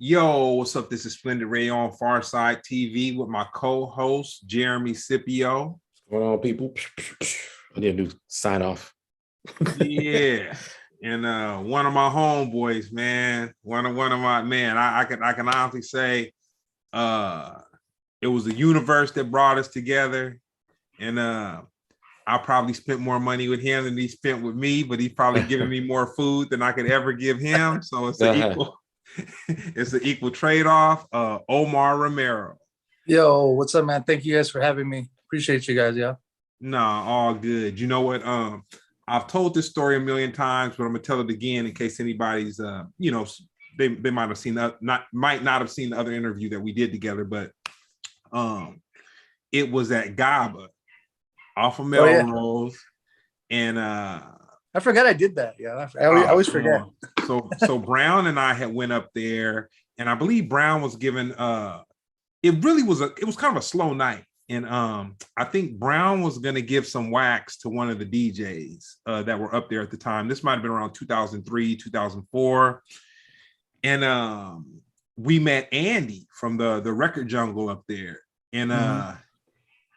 Yo, what's up? This is Splendid Ray on Farside TV with my co-host Jeremy Scipio. What's going on, people? I need a new sign off. Yeah, and one of my homeboys, man. One of my man. I can honestly say, it was the universe that brought us together, and I probably spent more money with him than he spent with me, but he's probably giving me more food than I could ever give him. So it's an equal. It's an equal trade-off. Omar Romero. Yo, what's up, man? Thank you guys for having me. Appreciate you guys, yeah. Nah, all good. You know what? I've told this story a million times, but I'm gonna tell it again in case anybody's they might have seen might not have seen the other interview that we did together, but it was at GABA off of Melrose. And I forgot I did that. Yeah, I always forget. So Brown and I had went up there, and I believe Brown was given it was kind of a slow night. And I think Brown was gonna give some wax to one of the DJs that were up there at the time. This might have been around 2003, 2004. And we met Andy from the record jungle up there. And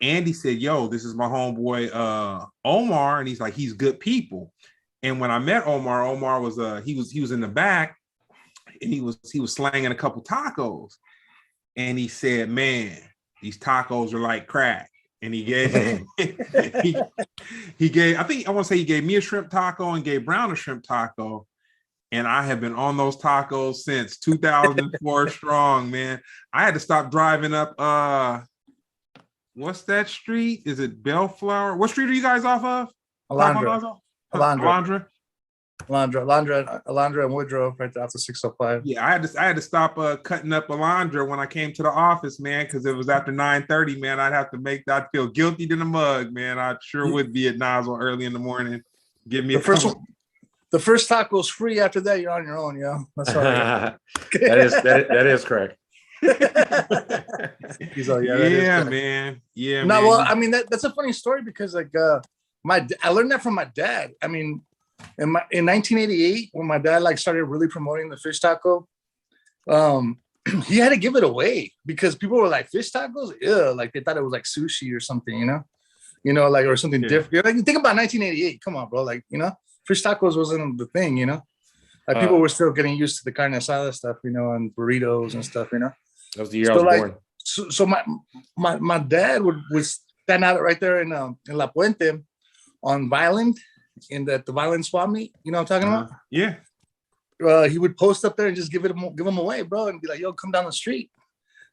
Andy said, yo, this is my homeboy Omar, and he's like, he's good people. And when I met Omar, Omar was he was in the back, and he was slanging a couple tacos, and he said, man, these tacos are like crack. And he gave he gave, I think I want to say he gave me a shrimp taco and gave Brown a shrimp taco. And I have been on those tacos since 2004 strong, man. I had to stop driving up what's that street? Is it Bellflower? What street are you guys off of? Alondra and Woodrow, right after 605. Yeah, I had to stop cutting up Alondra when I came to the office, man, because it was after 9:30, man. I'd feel guilty to the mug, man. I sure would be at Nazo early in the morning. Give me the first taco's free. After that, you're on your own, yo. That's all right. that is correct. He's all, yeah, man. Yeah, no, man. well, I mean that's a funny story because like I learned that from my dad. I mean, in 1988, when my dad like started really promoting the fish taco, he had to give it away because people were like, fish tacos, ew, like they thought it was like sushi or something, like or something different. Like, think about 1988. Come on, bro. Like, fish tacos wasn't the thing, Like people were still getting used to the carne asada stuff, and burritos and stuff, That was the year I was born. So my dad would stand out right there in La Puente on Violent, in the Violent swap meet. You know what I'm talking about? Yeah. He would post up there and just give them away, bro, and be like, yo, come down the street.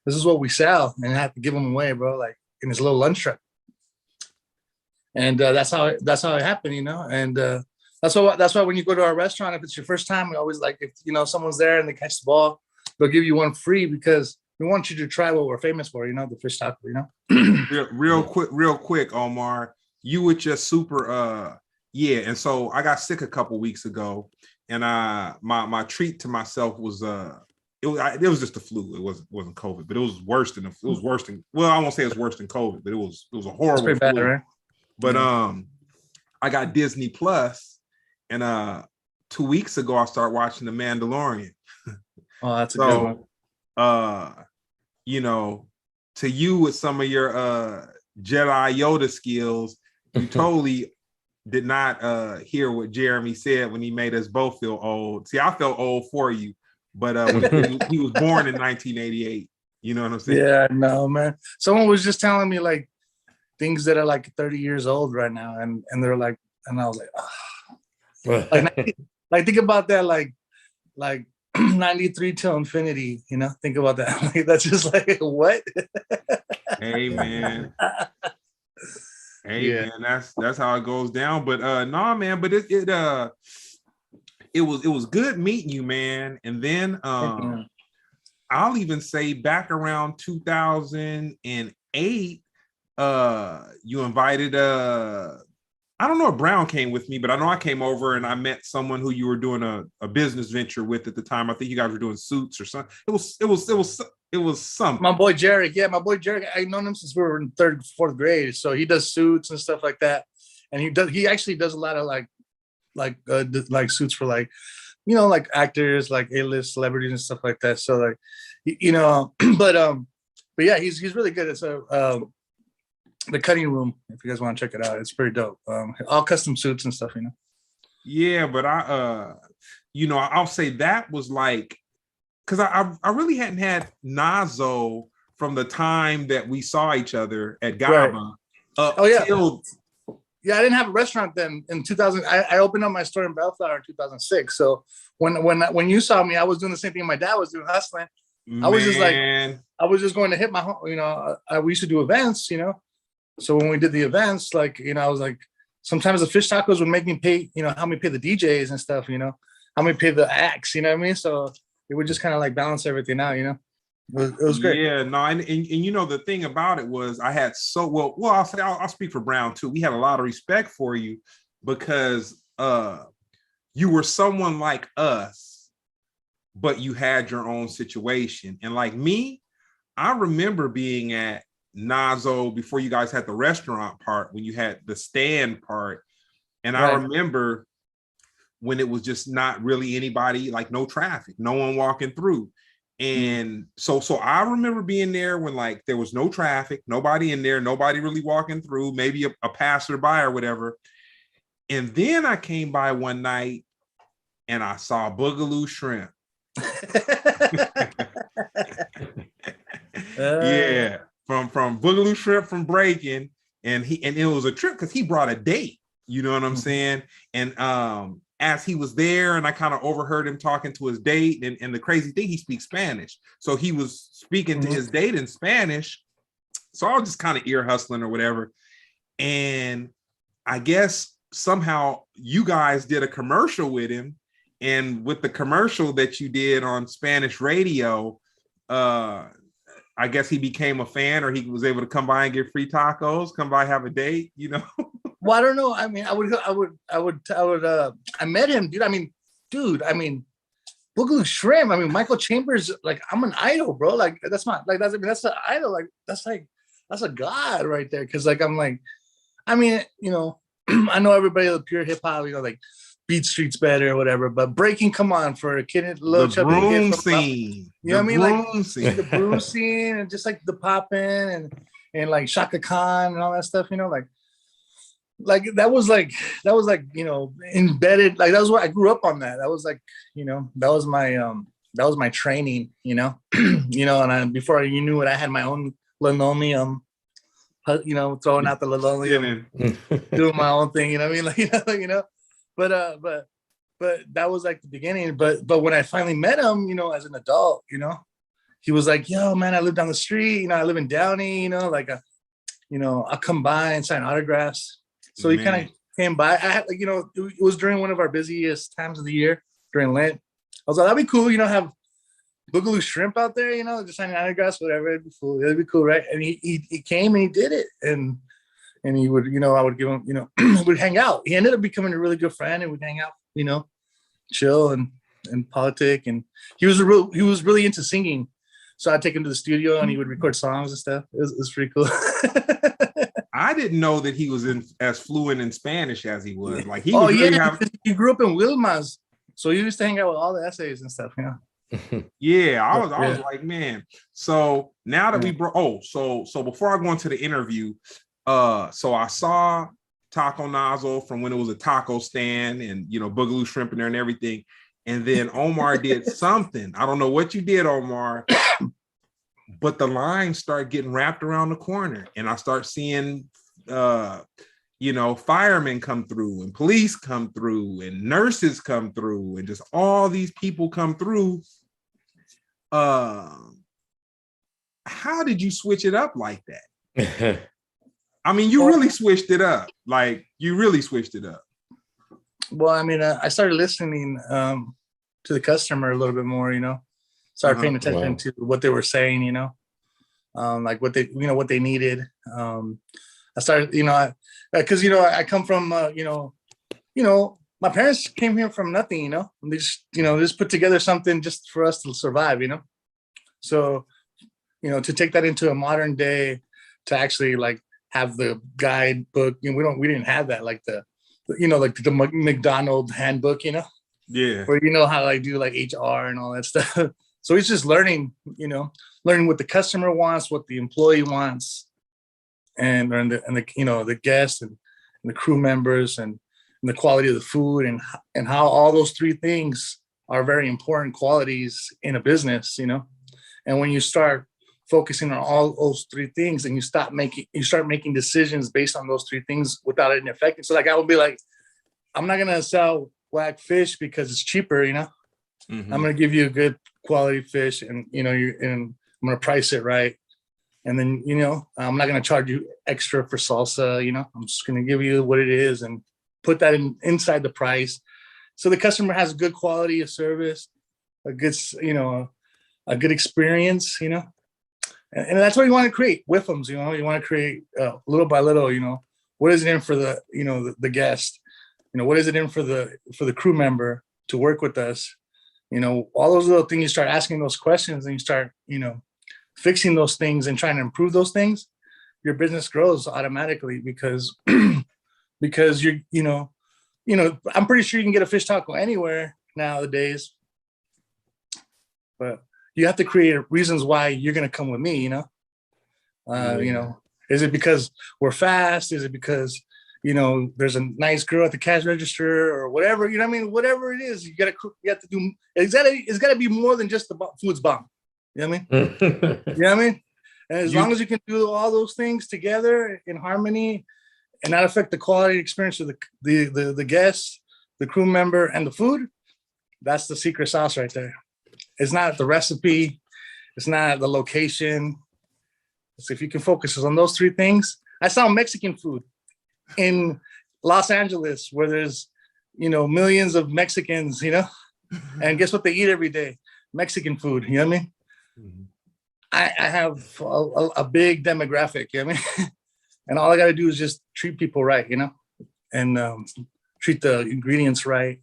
This is what we sell. And I have to give them away, bro, like in his little lunch truck. And that's how it happened, And that's why when you go to our restaurant, if it's your first time, we always like, if someone's there and they catch the ball, they'll give you one free because we want you to try what we're famous for, the fish taco, real quick, Omar, you were just super and so I got sick a couple weeks ago, and my treat to myself was it was just the flu. It wasn't COVID, but it was worse than well, I won't say it's worse than COVID, but it was a horrible flu. Bad, right? But I got Disney Plus, and 2 weeks ago I started watching The Mandalorian. Oh, that's a good one. To you with some of your Jedi Yoda skills, you totally did not hear what Jeremy said when he made us both feel old. See, I felt old for you, but he was born in 1988. You know what I'm saying? Yeah, no, man. Someone was just telling me like things that are like 30 years old right now, and they're like, and I was like, like think about that, like 93 till infinity. Think about that. Like, that's just like what? Hey, man. Man, that's how it goes down. But nah, man. But it was good meeting you, man. And then I'll even say back around 2008, you invited I don't know if Brown came with me, but I know I came over and I met someone who you were doing a business venture with at the time. I think you guys were doing suits or something. It was something. My boy Jarek, I've known him since we were in 3rd, 4th grade. So he does suits and stuff like that, and he actually does a lot of like suits for like like actors, like A-list celebrities and stuff like that. So like, but yeah, he's really good. It's the cutting room. If you guys want to check it out, it's pretty dope. All custom suits and stuff. Yeah, but I'll say that was like, because I really hadn't had Nazo from the time that we saw each other at Gaba. Right. Oh yeah. Yeah, I didn't have a restaurant then. In 2000, I opened up my store in Bellflower in 2006. So when you saw me, I was doing the same thing my dad was doing, hustling. I was just going to hit my home. We used to do events. So when we did the events, like I was like, sometimes the fish tacos would make me pay. How me pay the DJs and stuff. How me pay the acts. You know what I mean? So it would just kind of like balance everything out. It was great. Yeah, no, and the thing about it was I had I'll speak for Brown too. We had a lot of respect for you because you were someone like us, but you had your own situation. And like me, I remember being at Nazo before you guys had the restaurant part, when you had the stand part. And right. I remember when it was just not really anybody, like no traffic, no one walking through. And so I remember being there when like there was no traffic, nobody in there, nobody really walking through, maybe a passerby or whatever. And then I came by one night and I saw Boogaloo Shrimp. Yeah, from Boogaloo Shrimp from Breaking, and it was a trip because he brought a date. You know what I'm saying? And as he was there, and I kind of overheard him talking to his date, and the crazy thing, he speaks Spanish. So he was speaking to his date in Spanish. So I was just kind of ear hustling or whatever. And I guess somehow you guys did a commercial with him. And with the commercial that you did on Spanish radio, I guess he became a fan, or he was able to come by and get free tacos, come by, have a date, Well, I don't know. I mean, I met him, dude. I mean, Boogaloo Shrimp. I mean, Michael Chambers, like, I'm an idol, bro. Like, that's an idol. Like, that's a god right there. Cause like, I'm like, I mean, I know everybody, the pure hip hop, like Beat Street's better or whatever, but Breaking, come on, for a kid, little chubby broom scene. You know what I mean? Like the broom scene, and just like the poppin' and like Shaka Khan and all that stuff, like that was like embedded. Like that was what I grew up on. That was like, that was my training, and before you knew it, I had my own linoleum, throwing out the linoleum, doing my own thing, but that was like the beginning. But when I finally met him, as an adult, he was like, yo, man, I live down the street, I live in Downey, like, I'll come by and sign autographs. So he kind of came by. I had, like, it was during one of our busiest times of the year, during Lent. I was like, that'd be cool, have Boogaloo Shrimp out there, just signing autographs, whatever. It'd be cool, right? And he came and he did it. And he would, I would give him, we'd hang out. He ended up becoming a really good friend, and we'd hang out, chill and politic. And he was really into singing. So I'd take him to the studio and he would record songs and stuff. It was pretty cool. I didn't know that he was as fluent in Spanish as he was. Like he he grew up in Wilmas, so he used to hang out with all the essays and stuff. Yeah, I was like, man. So now that so before I go into the interview, so I saw Taco Nazo from when it was a taco stand, and Boogaloo Shrimp in there and everything. And then Omar did something. I don't know what you did, Omar. But the lines start getting wrapped around the corner, and I start seeing, firemen come through, and police come through, and nurses come through, and just all these people come through. How did you switch it up like that? I mean, you really switched it up. Like, you really switched it up. Well, I mean, I started listening to the customer a little bit more, started paying attention to what they were saying, like what they needed. I started, because, I come from, my parents came here from nothing, and they just put together something just for us to survive, So, to take that into a modern day, to actually like have the guidebook, we didn't have that, like the, like the McDonald's handbook, Yeah. where you know how I do like HR and all that stuff. So it's just learning, learning what the customer wants, what the employee wants, and the the guests and the crew members and the quality of the food and how all those three things are very important qualities in a business, And when you start focusing on all those three things and you start making decisions based on those three things without it affecting. So like I would be like, I'm not gonna sell whack fish because it's cheaper, Mhm. I'm gonna give you a good quality fish and and I'm gonna price it right. And then, I'm not gonna charge you extra for salsa, I'm just gonna give you what it is and put that inside the price. So the customer has good quality of service, a good, a good experience, and that's what you want to create with them. You want to create little by little, what is it in for the, the guest, what is it in for the crew member to work with us, all those little things. You start asking those questions and you start, fixing those things and trying to improve those things. Your business grows automatically because you're, I'm pretty sure you can get a fish taco anywhere nowadays, but you have to create reasons why you're going to come with me, is it because we're fast? Is it because, there's a nice girl at the cash register or whatever, whatever it is, you have to do, it's gotta be more than just the food's bomb. You know what I mean? You know what I mean? And as long as you can do all those things together in harmony and not affect the quality experience of the guests, the crew member, and the food, that's the secret sauce right there. It's not the recipe. It's not the location. It's if you can focus on those three things. I saw Mexican food in Los Angeles where there's, millions of Mexicans, and guess what they eat every day? Mexican food. You know what I mean? Mm-hmm. I have a big demographic, you know what I mean? And all I got to do is just treat people right, and treat the ingredients right.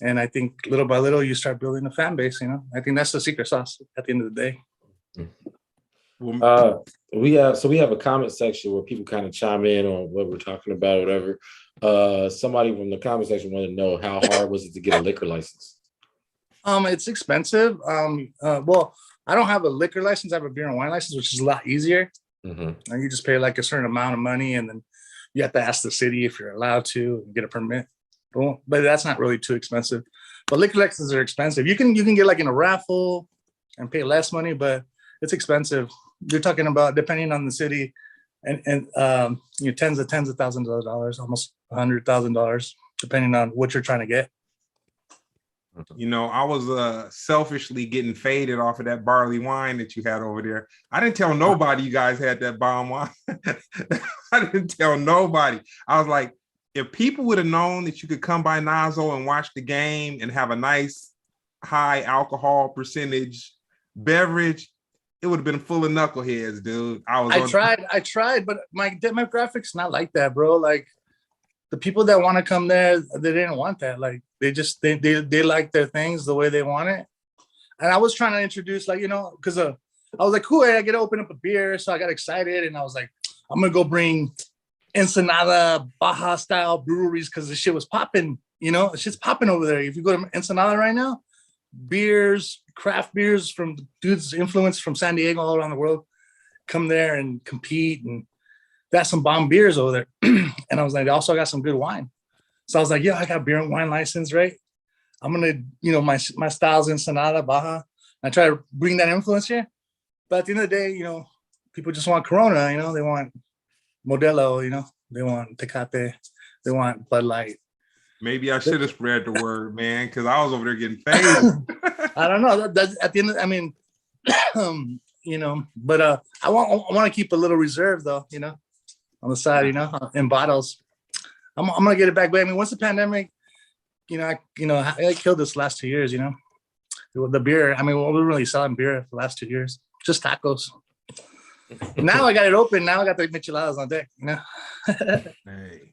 And I think little by little, you start building a fan base, I think that's the secret sauce at the end of the day. We have a comment section where people kind of chime in on what we're talking about, or whatever. Somebody from the comment section wanted to know how hard was it to get a liquor license? It's expensive. Well, I don't have a liquor license. I have a beer and wine license, which is a lot easier. Mm-hmm. And you just pay like a certain amount of money, and then you have to ask the city if you're allowed to get a permit. But that's not really too expensive. But liquor licenses are expensive. You can get like in a raffle and pay less money, but it's expensive. You're talking about, depending on the city, and tens of thousands of dollars, almost $100,000, depending on what you're trying to get. I was selfishly getting faded off of that barley wine that you had over there. I didn't tell nobody you guys had that bomb wine. I didn't tell nobody. I was like, if people would have known that you could come by Nazo and watch the game and have a nice high alcohol percentage beverage, it would have been full of knuckleheads, dude. I tried, but my demographics not like that, bro. Like the people that want to come there, they didn't want that. Like they like their things the way they want it. And I was trying to introduce, like, because I was like, cool, I get to open up a beer. So I got excited and I was like, I'm going to go bring Ensenada, Baja style breweries because the shit was popping, shit's popping over there. If you go to Ensenada right now, beers, craft beers from dudes influenced from San Diego all around the world come there and compete, and got some bomb beers over there. And I was like, they also got some good wine. So I was like, yeah, I got beer and wine license, right? I'm gonna, my style's Ensenada, Baja. I try to bring that influence here. But at the end of the day, people just want Corona, they want Modelo, they want Tecate, they want Bud Light. Maybe I should have spread the word, man, because I was over there getting faded. I don't know. That's at the end. But I want to keep a little reserve though, on the side, in bottles. I'm gonna get it back. But once the pandemic, I killed this last 2 years. The beer. We weren't really selling beer for the last 2 years. Just tacos. Now I got it open. Now I got the micheladas on deck. Hey.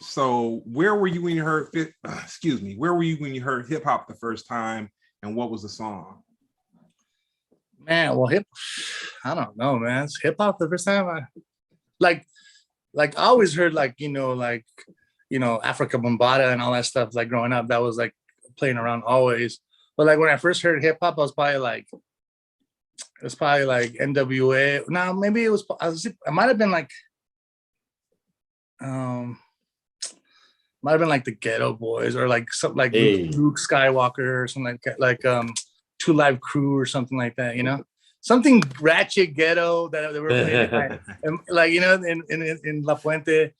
So where were you when you heard? Where were you when you heard hip hop the first time, and what was the song? Man, well, I don't know, man. It's hip hop the first time. I always heard Africa Bombada and all that stuff. Like growing up, that was like playing around always. But like when I first heard hip hop, I was probably like, it was probably like NWA. No, maybe it might have been like, might have been like the Ghetto Boys or like something like Luke Skywalker or something like Two Live Crew or something like that, you know, something ratchet ghetto that they were playing, and like, you know, in La Puente, it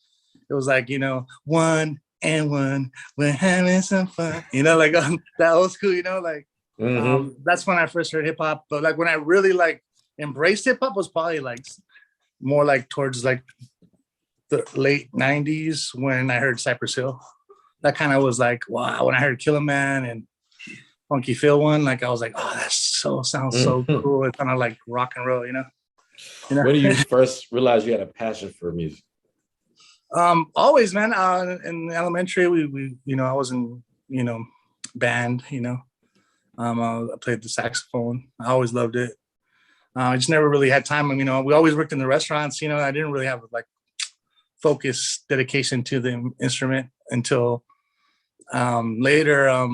was like, you know, 1 and 1, we're having some fun, you know, like that old school, you know, like that's when I first heard hip hop. But like when I really like embraced hip hop was probably like more like towards like the late 90s when I heard Cypress Hill. That kind of was like, wow. When I heard Killer Man and Funky Phil one, like I was like, oh, that sounds so cool. It's kind of like rock and roll, you know? When did you first realize you had a passion for music? Always, man. In elementary, we you know, I was in, you know, band, you know. I played the saxophone. I always loved it. I just never really had time. You know, we always worked in the restaurants, you know. I didn't really have like focus, dedication to the instrument until later.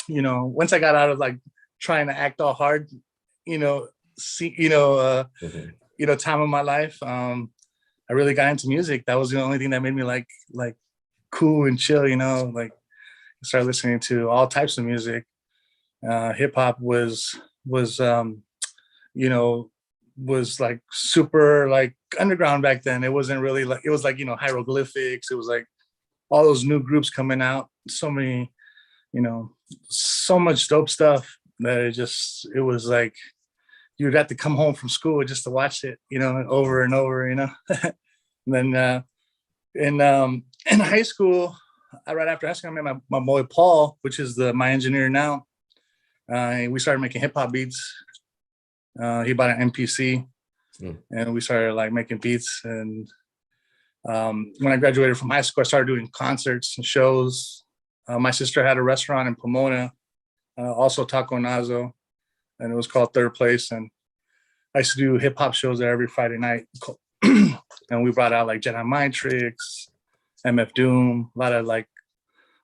You know, once I got out of like trying to act all hard, you know, time of my life, I really got into music. That was the only thing that made me like cool and chill, you know. Like I started listening to all types of music. Hip hop was you know, was like super like underground back then. It wasn't really like, it was like, you know, hieroglyphics. It was like all those new groups coming out. So many, you know, so much dope stuff that it was like you'd have to come home from school just to watch it, you know, over and over, you know. And then in high school, right after high school, I met my boy Paul, which is my engineer now. We started making hip hop beats. He bought an MPC, and we started like making beats. And when I graduated from high school, I started doing concerts and shows. My sister had a restaurant in Pomona, also Taco Nazo, and it was called Third Place. And I used to do hip hop shows there every Friday night. And we brought out like Jedi Mind Tricks, MF Doom, a lot of like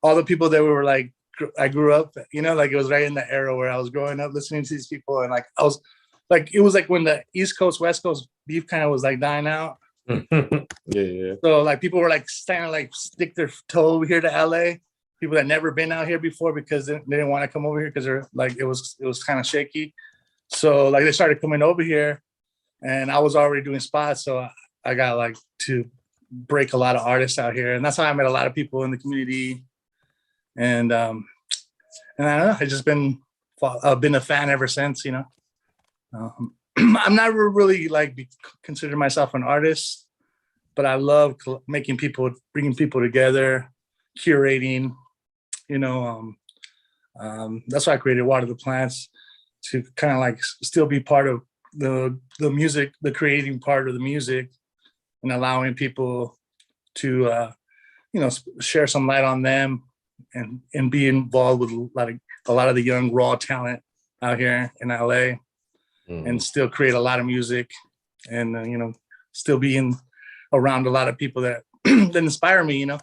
all the people that were like, I grew up, you know, like it was right in the era where I was growing up listening to these people. And like, I was like, it was like when the East Coast, West Coast beef kind of was like dying out. Yeah. So like people were like standing, like stick their toe over here to LA. People that never been out here before because they didn't want to come over here because they're like, it was kind of shaky. So like they started coming over here and I was already doing spots. So I got like to break a lot of artists out here. And that's how I met a lot of people in the community. And I don't know, I've just been a fan ever since, you know. I'm not really like consider myself an artist, but I love bringing people together, curating, you know. That's why I created Water the Plants, to kind of like still be part of the music, the creating part of the music, and allowing people to you know, share some light on them and be involved with a lot of the young raw talent out here in LA, and still create a lot of music, and you know, still being around a lot of people that that inspire me, you know.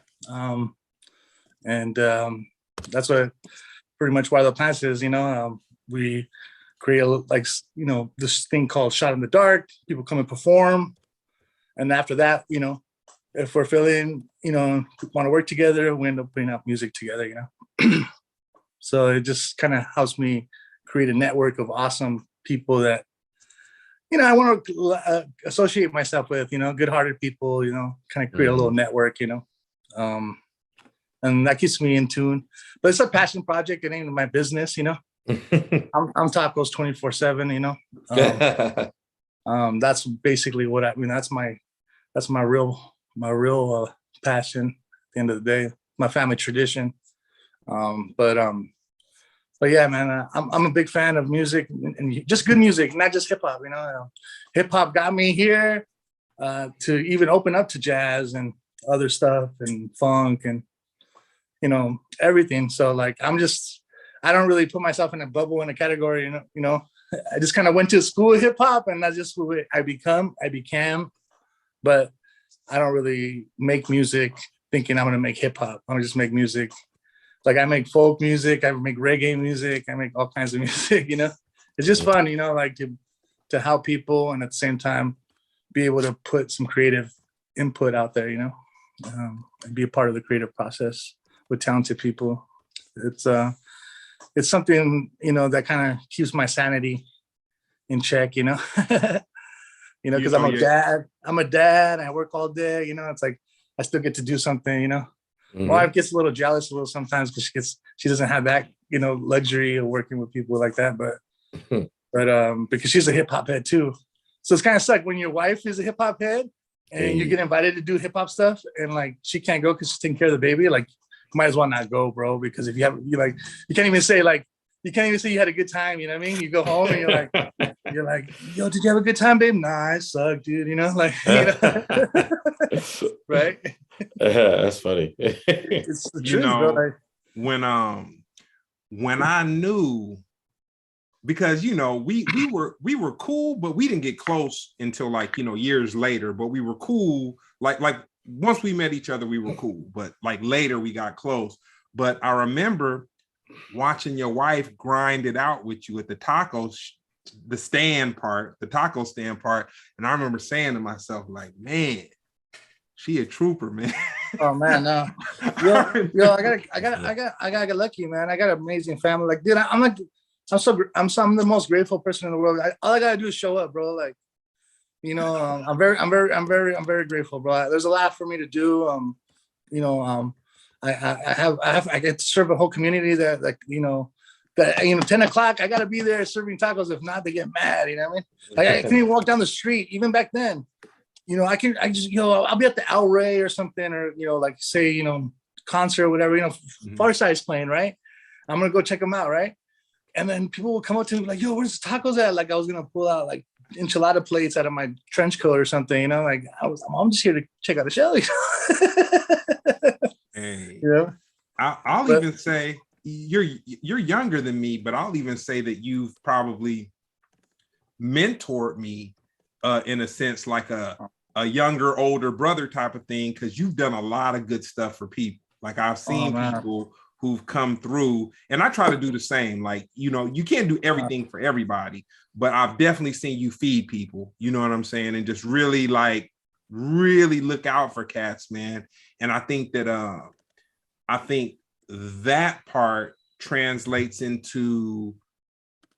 That's what pretty much Why the Plants is, you know. We create like, you know, this thing called Shot in the Dark. People come and perform, and after that, you know, if we're feeling, you know, want to work together, we end up putting out music together, you know. So it just kind of helps me create a network of awesome people that, you know, I want to associate myself with, you know, good-hearted people, you know, kind of create a little network, you know. And that keeps me in tune. But it's a passion project. It ain't my business, you know. I'm tacos 24/7, you know. That's basically what I mean. That's my real passion at the end of the day, my family tradition. But yeah, man, I'm a big fan of music, and just good music, not just hip hop. You know, hip hop got me here to even open up to jazz and other stuff and funk and, you know, everything. So like, I don't really put myself in a bubble, in a category. You know, I just kind of went to school of hip hop, and that's just who I became. But I don't really make music thinking I'm going to make hip hop. I'm just make music Like I make folk music, I make reggae music, I make all kinds of music, you know. It's just fun, you know, like to help people and at the same time be able to put some creative input out there, you know, and be a part of the creative process with talented people. It's something, you know, that kind of keeps my sanity in check, you know. You know, because I'm a dad, I work all day, you know, it's like I still get to do something, you know. My wife gets a little jealous a little sometimes because she doesn't have that, you know, luxury of working with people like that, but because she's a hip hop head too. So it's kind of suck when your wife is a hip hop head and you get invited to do hip hop stuff and like she can't go because she's taking care of the baby. Like, might as well not go, bro. Because if you can't even say you had a good time. You know what I mean? You go home and you're like, yo, did you have a good time, babe? Nah, it sucked, dude. You know, like, you know? Right? That's funny. It's the You truth, know, bro. when I knew, because you know we were cool, but we didn't get close until like, you know, years later. But we were cool, like once we met each other, we were cool. But like later we got close. But I remember watching your wife grind it out with you at the taco stand part, and I remember saying to myself, like, man, she a trooper, man. Oh man, no. Yo, I gotta get lucky, man. I got an amazing family. Like, dude, I'm the most grateful person in the world. All I gotta do is show up, bro. Like, you know, I'm very grateful, bro. There's a lot for me to do. You know, I get to serve a whole community that, like, you know, 10 o'clock, I gotta be there serving tacos. If not, they get mad. You know what I mean? Like, I can't even walk down the street, even back then. You know, I'll be at the El Rey or something, or, you know, like say, you know, concert or whatever, you know, Far Side's playing, right? I'm gonna go check them out, right? And then people will come up to me like, yo, where's the tacos at? Like I was gonna pull out like enchilada plates out of my trench coat or something, you know, like I'm just here to check out the show. Hey, you know? I'll even say you're younger than me, but I'll even say that you've probably mentored me in a sense, like a younger, older brother type of thing, because you've done a lot of good stuff for people. Like I've seen people who've come through, and I try to do the same. Like, you know, you can't do everything for everybody, but I've definitely seen you feed people, you know what I'm saying? And just really look out for cats, man. And I think that part translates into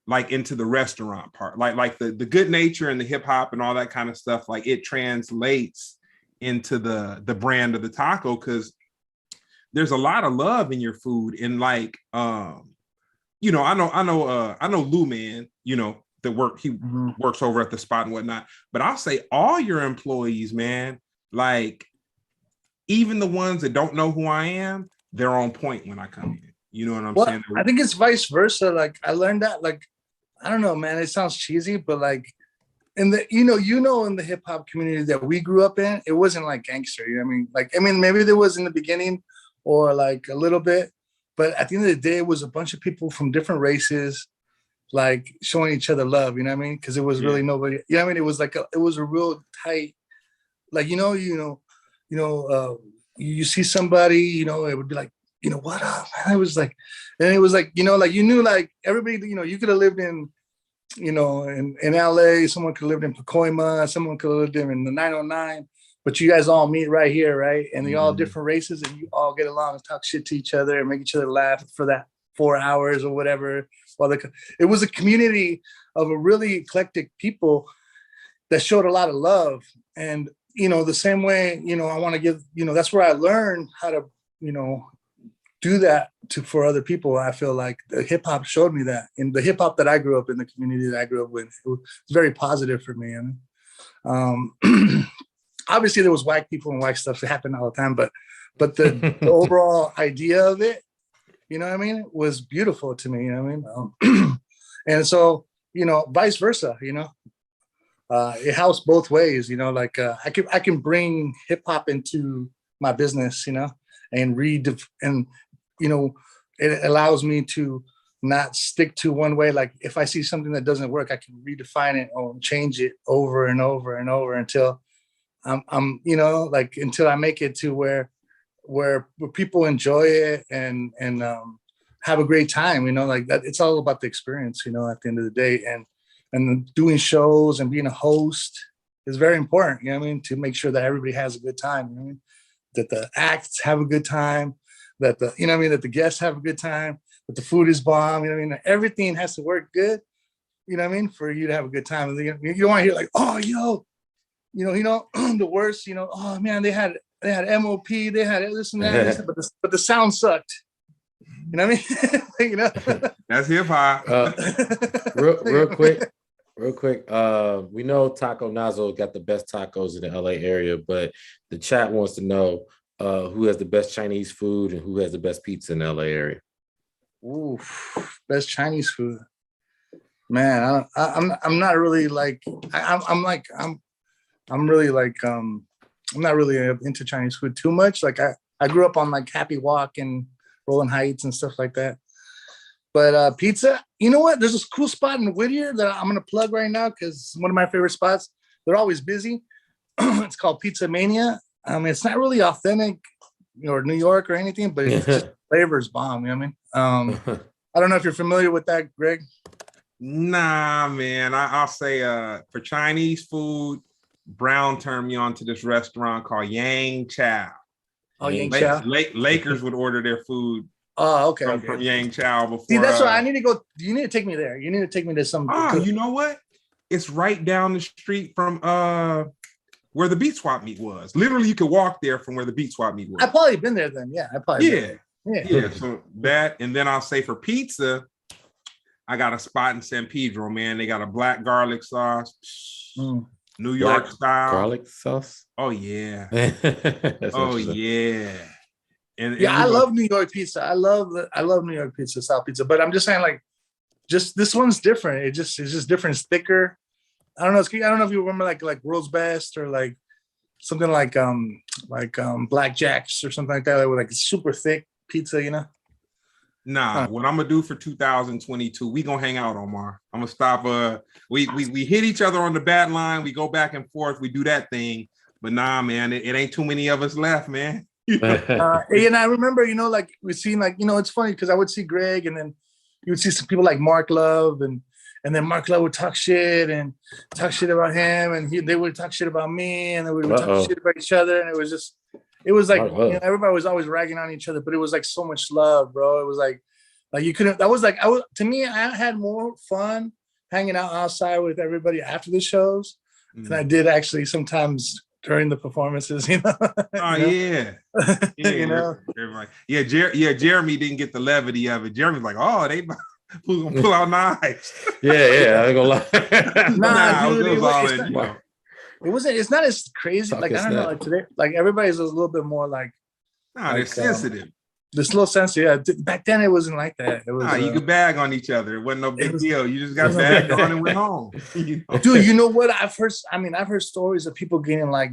the restaurant part, like the good nature and the hip hop and all that kind of stuff. Like it translates into the brand of the taco, because there's a lot of love in your food. And like, you know, I know Lou, man, you know, he works over at the spot and whatnot, but I'll say all your employees, man, like even the ones that don't know who I am, they're on point when I come in. You know what I'm saying? I think it's vice versa. Like I learned that, like, I don't know, man, it sounds cheesy, but like in the, you know, in the hip hop community that we grew up in, it wasn't like gangster. You know what I mean? Maybe there was in the beginning or like a little bit, but at the end of the day, it was a bunch of people from different races, like showing each other love, you know what I mean? Because it was really nobody, you know what I mean? It was like it was a real tight, like, you see somebody, you know, it would be like, you know, what up, man? It was like, and it was like, you know, like you knew, like everybody, you know, you could have lived in, you know, in LA, someone could have lived in Pacoima, someone could have lived in the 909, but you guys all meet right here, right? And you're all different races and you all get along and talk shit to each other and make each other laugh for that 4 hours or whatever. It was a community of a really eclectic people that showed a lot of love. And, you know, the same way, you know, I want to give, you know, that's where I learned how to, you know, do that for other people. I feel like the hip hop showed me that, and the hip hop that I grew up in, the community that I grew up with, it was very positive for me. And obviously there was white people and white stuff that happened all the time, but the overall idea of it, you know what I mean, was beautiful to me. You know what I mean? And so, you know, vice versa, you know, it helps both ways. You know, like I can bring hip hop into my business, you know, and you know, it allows me to not stick to one way. Like if I see something that doesn't work, I can redefine it or change it over and over and over until I'm, you know, like until I make it to where where people enjoy it and have a great time, you know, like that. It's all about the experience, you know, at the end of the day. And doing shows and being a host is very important, you know what I mean, to make sure that everybody has a good time, you know what I mean? That the acts have a good time, that the, you know what I mean, that the guests have a good time, that the food is bomb, you know what I mean? Everything has to work good, you know what I mean, for you to have a good time. You don't want to hear like, oh, the worst, oh man, they had MOP, they had this and that, but the sound sucked. You know what I mean? That's hip hop. Real quick. We know Taco Nazo got the best tacos in the LA area, but the chat wants to know who has the best Chinese food and who has the best pizza in the LA area. Ooh, best Chinese food. Man, I'm not really like I'm not really into Chinese food too much. Like I grew up on like Happy Walk and Rolling Heights and stuff like that. But pizza, you know what? There's this cool spot in Whittier that I'm gonna plug right now because one of my favorite spots. They're always busy. It's called Pizza Mania. It's not really authentic, or New York or anything, but it's just flavors bomb. You know what I mean? I don't know if you're familiar with that, Greg. Nah, man. I'll say for Chinese food, Brown turned me on to this restaurant called Yang Chow. Oh, Yang Chow. Lakers would order their food. Oh, okay. From Yang Chow before. See, that's why I need to go. You need to take me there. You need to take me to some. Oh, you know what? It's right down the street from where the Beat Swap meet was. Literally, you could walk there from where the Beat Swap meet was. I've probably been there then. Yeah, I probably. Yeah. So that, and then I'll say for pizza, I got a spot in San Pedro, man. They got a black garlic sauce, New York style garlic sauce. Oh yeah. Oh yeah. And I love New York pizza. I love New York pizza, South pizza. But I'm just saying, like, just this one's different. It's just different. It's thicker. I don't know. I don't know if you remember like World's Best or like something like Black Jack's or something like that, with like super thick pizza, you know. Nah, what I'm gonna do for 2022, we gonna hang out, Omar. I'm gonna stop. We hit each other on the bat line. We go back and forth. We do that thing. But nah, man, it ain't too many of us left, man. And I remember, like we seen, like, it's funny because I would see Greg, and then you would see some people like Mark Love, and then Mark Love would talk shit about him, and they would talk shit about me, and then we would talk shit about each other, and it was like everybody was always ragging on each other, but it was like so much love, bro. It was like you couldn't. That was like to me, I had more fun hanging out outside with everybody after the shows than I did actually sometimes during the performances, Oh yeah. Everybody. Jeremy didn't get the levity of it. Jeremy's like, oh, they pull out knives. Yeah, I ain't gonna lie. It's not as crazy. Like, I don't know, like today, like everybody's a little bit more like, they're sensitive. This little sensitive. Yeah. Back then it wasn't like that. It was you could bag on each other. It wasn't no big deal. You just got bagged on and went home. Dude, you know what? I've heard stories of people getting like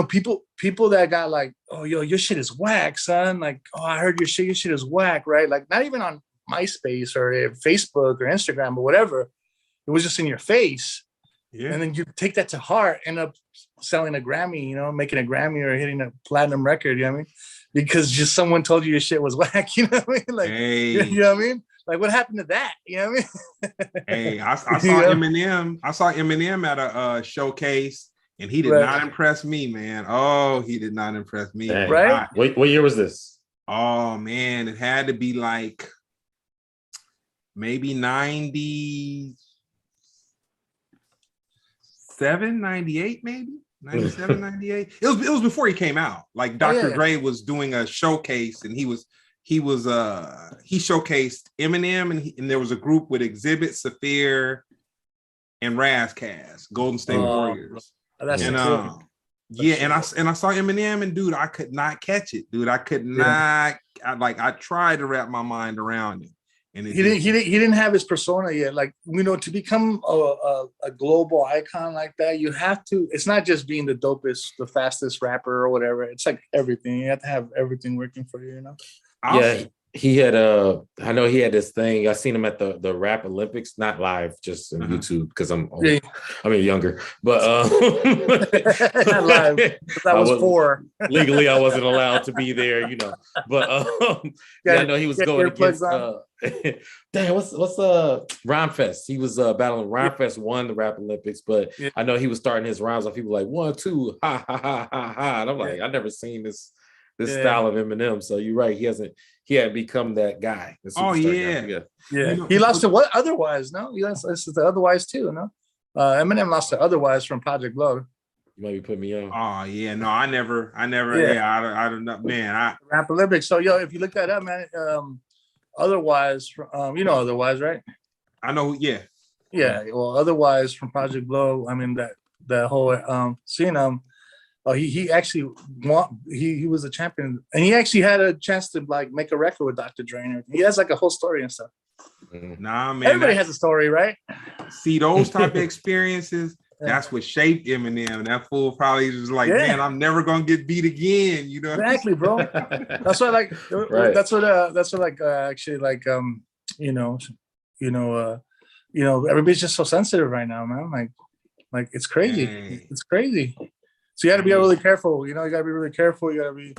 people that got like, oh, yo, your shit is whack, son. Like, oh, I heard your shit is whack, right? Like, not even on MySpace or Facebook or Instagram or whatever. It was just in your face. Yeah. And then you take that to heart, end up selling a Grammy, making a Grammy or hitting a platinum record, you know what I mean? Because just someone told you your shit was whack, you know what I mean? Like, you know what I mean? Like, what happened to that? You know what I mean? Hey, I saw Eminem. I saw Eminem at a showcase, and he did not impress me, man. Oh, he did not impress me. Dang. Right? What year was this? Oh man, it had to be like maybe 97, 98, maybe 97, 98. It was before he came out. Like Dr. Dre was doing a showcase, and he showcased Eminem, and there was a group with Exhibit, Saphir, and Razkaz, Golden State Warriors. And I saw Eminem, and dude, I could not catch it, dude. I could not. I tried to wrap my mind around it. And he didn't have his persona yet. Like, to become a global icon like that, you have to. It's not just being the dopest, the fastest rapper or whatever. It's like everything. You have to have everything working for you. he had I know he had this thing. I seen him at the Rap Olympics, not live, just on YouTube because I'm old. Yeah. I mean younger, but Not live. That was 4. Legally I wasn't allowed to be there, you know. But yeah, I know he was going against damn, what's Rhyme Fest. He was battling Rhyme Fest, won the Rap Olympics, but I know he was starting his rhymes off people like 1, 2, ha ha ha ha ha. And I'm like, I've never seen this style of Eminem. So you're right, he hadn't become that guy. Oh yeah. Yeah. You know, he lost to what Otherwise, no? He lost to Otherwise too, no? Eminem lost to Otherwise from Project Blue. You might be putting me on. Oh yeah, no, I never, I don't know, man. Rap Olympics. So if you look that up, man, Otherwise, you know Otherwise, right? I know, yeah. Well, Otherwise from Project Blow. I mean that whole scene. He actually he was a champion, and he actually had a chance to like make a record with Dr. Dre. And he has like a whole story and stuff. Nah, man. Everybody has a story, right? See those type of experiences. That's what shaped Eminem. That fool probably was like, man, I'm never gonna get beat again. You know, exactly, bro. That's what like. Right. That's what like actually like everybody's just so sensitive right now, man. Like it's crazy. Dang. It's crazy. So you got to be really careful. You know, you got to be really careful. You got to be.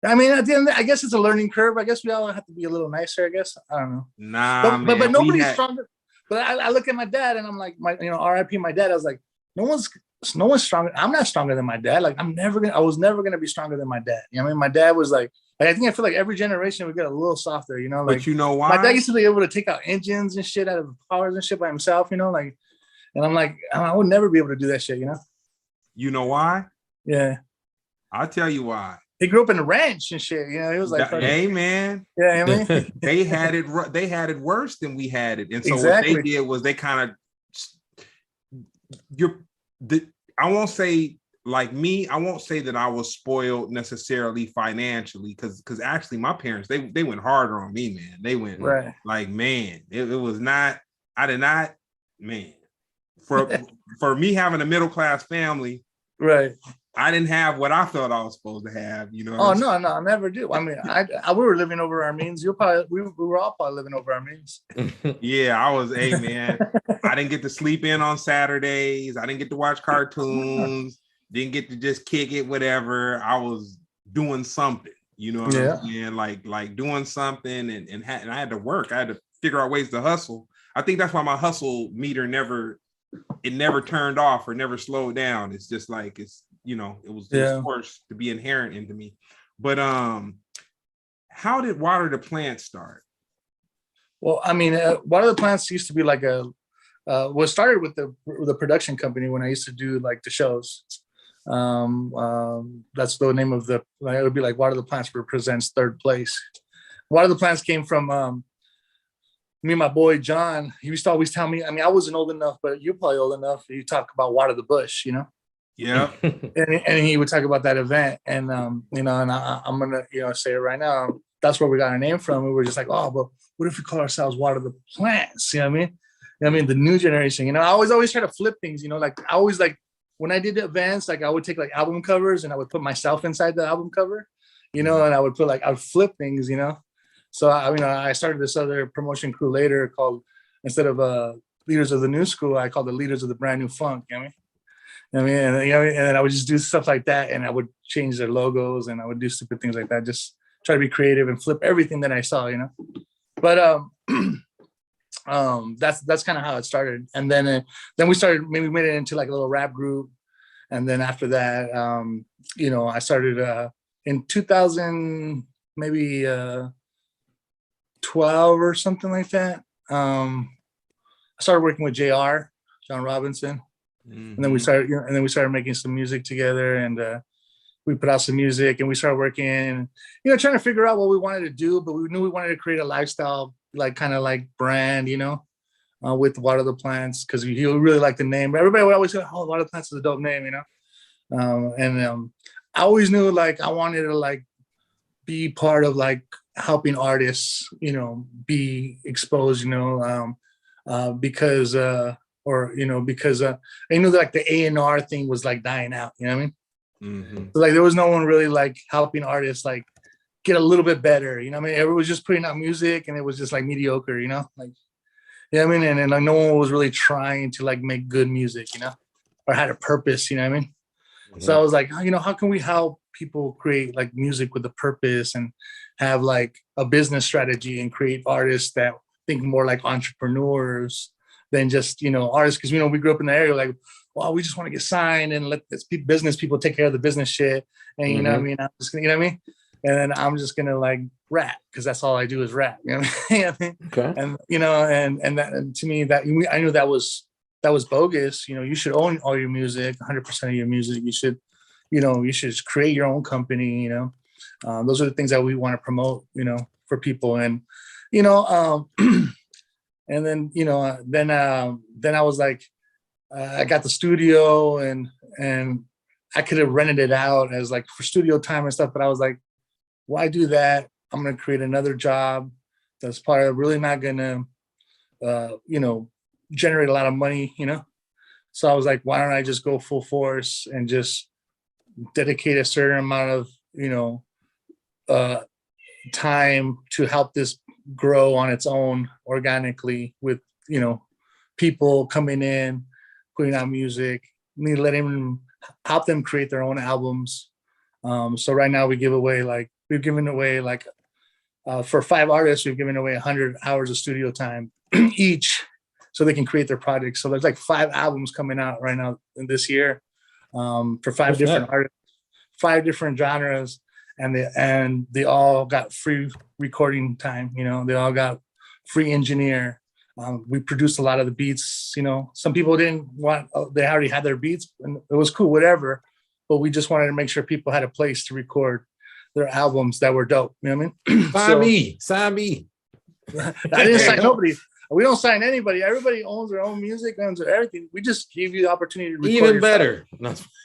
I mean, at the end, I guess it's a learning curve. I guess we all have to be a little nicer. I guess I don't know. Nah, but nobody's stronger. But I look at my dad and I'm like, R.I.P. my dad. I was like, no one's stronger. I'm not stronger than my dad. Like I was never gonna be stronger than my dad. You know what I mean? My dad was like I feel like every generation we get a little softer. You know, like but you know why? My dad used to be able to take out engines and shit out of powers and shit by himself. You know, like, and I'm like, I would never be able to do that shit. You know. You know why? Yeah. I'll tell you why. He grew up in a ranch and shit. You know, he was like, hey man. Yeah, I mean, they had it worse than we had it. And so what they did was they kind of I won't say like me, I won't say that I was spoiled necessarily financially, because actually my parents, they went harder on me, man. They went like, man, it was not, I did not, man. For me having a middle class family, right? I didn't have what I thought I was supposed to have, you know. Oh no, I never do. I mean, we were living over our means. We were all probably living over our means. Yeah, I was. Hey man, I didn't get to sleep in on Saturdays. I didn't get to watch cartoons. Didn't get to just kick it, whatever. I was doing something, you know what I'm saying? Like doing something, and I had to work. I had to figure out ways to hustle. I think that's why my hustle meter never turned off or never slowed down. It's just like it was forced to be inherent into me. But how did Water the Plant start? Well, I mean, Water the Plants used to be like started with the production company when I used to do like the shows. That's the name of it would be like Water the Plants represents third place. Water the Plants came from me and my boy John. He used to always tell me, I mean, I wasn't old enough, but you're probably old enough. You talk about Water the Bush, you know? Yeah. and he would talk about that event. And, I'm going to, say it right now. That's where we got our name from. We were just like, oh, but what if we call ourselves Water the Plants? You know what I mean? I mean, the new generation, I always try to flip things, like I always like when I did the events, like I would take like album covers and I would put myself inside the album cover, and I would I would flip things, So I started this other promotion crew later called, instead of Leaders of the New School, I called the Leaders of the Brand New Funk. And then I would just do stuff like that, and I would change their logos, and I would do stupid things like that. Just try to be creative and flip everything that I saw, But that's kind of how it started. And then we started, maybe made it into like a little rap group, and then after that, I started in 2000 maybe. 12 or something like that. I started working with JR, John Robinson, and then we started making some music together, and we put out some music, and we started working, trying to figure out what we wanted to do, but we knew we wanted to create a lifestyle, like kind of like brand, with Water the Plants, because he really liked the name. Everybody would always say, "Oh, Water the Plants is a dope name," I always knew like I wanted to like be part of like helping artists, be exposed, because I knew that like the A&R thing was like dying out, you know what I mean? Mm-hmm. So, like there was no one really like helping artists like get a little bit better. You know what I mean? Everyone was just putting out music and it was just like mediocre, you know, like, yeah, I mean, and like no one was really trying to like make good music, you know, or had a purpose, you know what I mean? Mm-hmm. So I was like, you know, how can we help people create like music with a purpose and have like a business strategy and create artists that think more like entrepreneurs than just, you know, artists? Because, you know, we grew up in the area like, well, we just want to get signed and let this business people take care of the business shit. And you know what I mean? I'm just gonna, you know what I mean? And then I'm just gonna like rap because that's all I do is rap. You know what I mean? Okay. And you know, and that, and to me, that I knew that was bogus. You know, you should own all your music, 100% of your music. You should, you know, you should create your own company. You know, those are the things that we want to promote. You know, for people, and you know, and then you know, then I was like, I got the studio, and I could have rented it out as like for studio time and stuff, but I was like, why do that? I'm going to create another job that's probably really not going to, you know, generate a lot of money, you know? So I was like, why don't I just go full force and just dedicate a certain amount of, you know, time to help this grow on its own organically with, you know, people coming in, putting out music, me letting them help them create their own albums. So right now we've given away like for 5 artists, we've given away 100 hours of studio time each so they can create their projects. So there's like 5 albums coming out right now in this year for 5 different artists, 5 different genres. And they all got free recording time. You know, they all got free engineer. We produced a lot of the beats. You know, some people didn't want, they already had their beats and it was cool, whatever. But we just wanted to make sure people had a place to record their albums that were dope. You know what I mean? Sign me. I didn't sign nobody. We don't sign anybody. Everybody owns their own music, owns everything. We just give you the opportunity to record. Even better.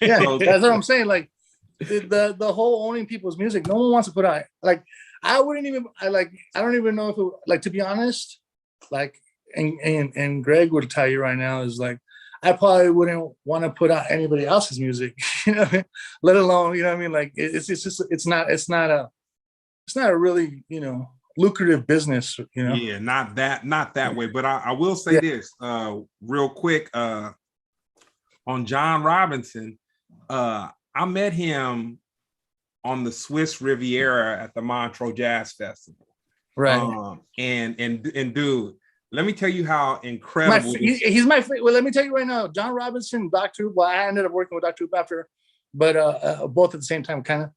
Yeah, that's what I'm saying. Like the whole owning people's music, no one wants to put out. Like I don't even know if it, like, to be honest, like and Greg would tell you right now is like, I probably wouldn't want to put out anybody else's music, you know what I mean? Let alone, you know what I mean? Like it's not a really, you know, lucrative business, you know? Yeah, not that way. But I will say this real quick on John Robinson. I met him on the Swiss Riviera at the Montreux Jazz Festival. Right. And dude, let me tell you how incredible he's my favorite. Well, let me tell you right now, John Robinson, Dr. Hoop. Well, I ended up working with Dr. Hoop after, but both at the same time, kind of.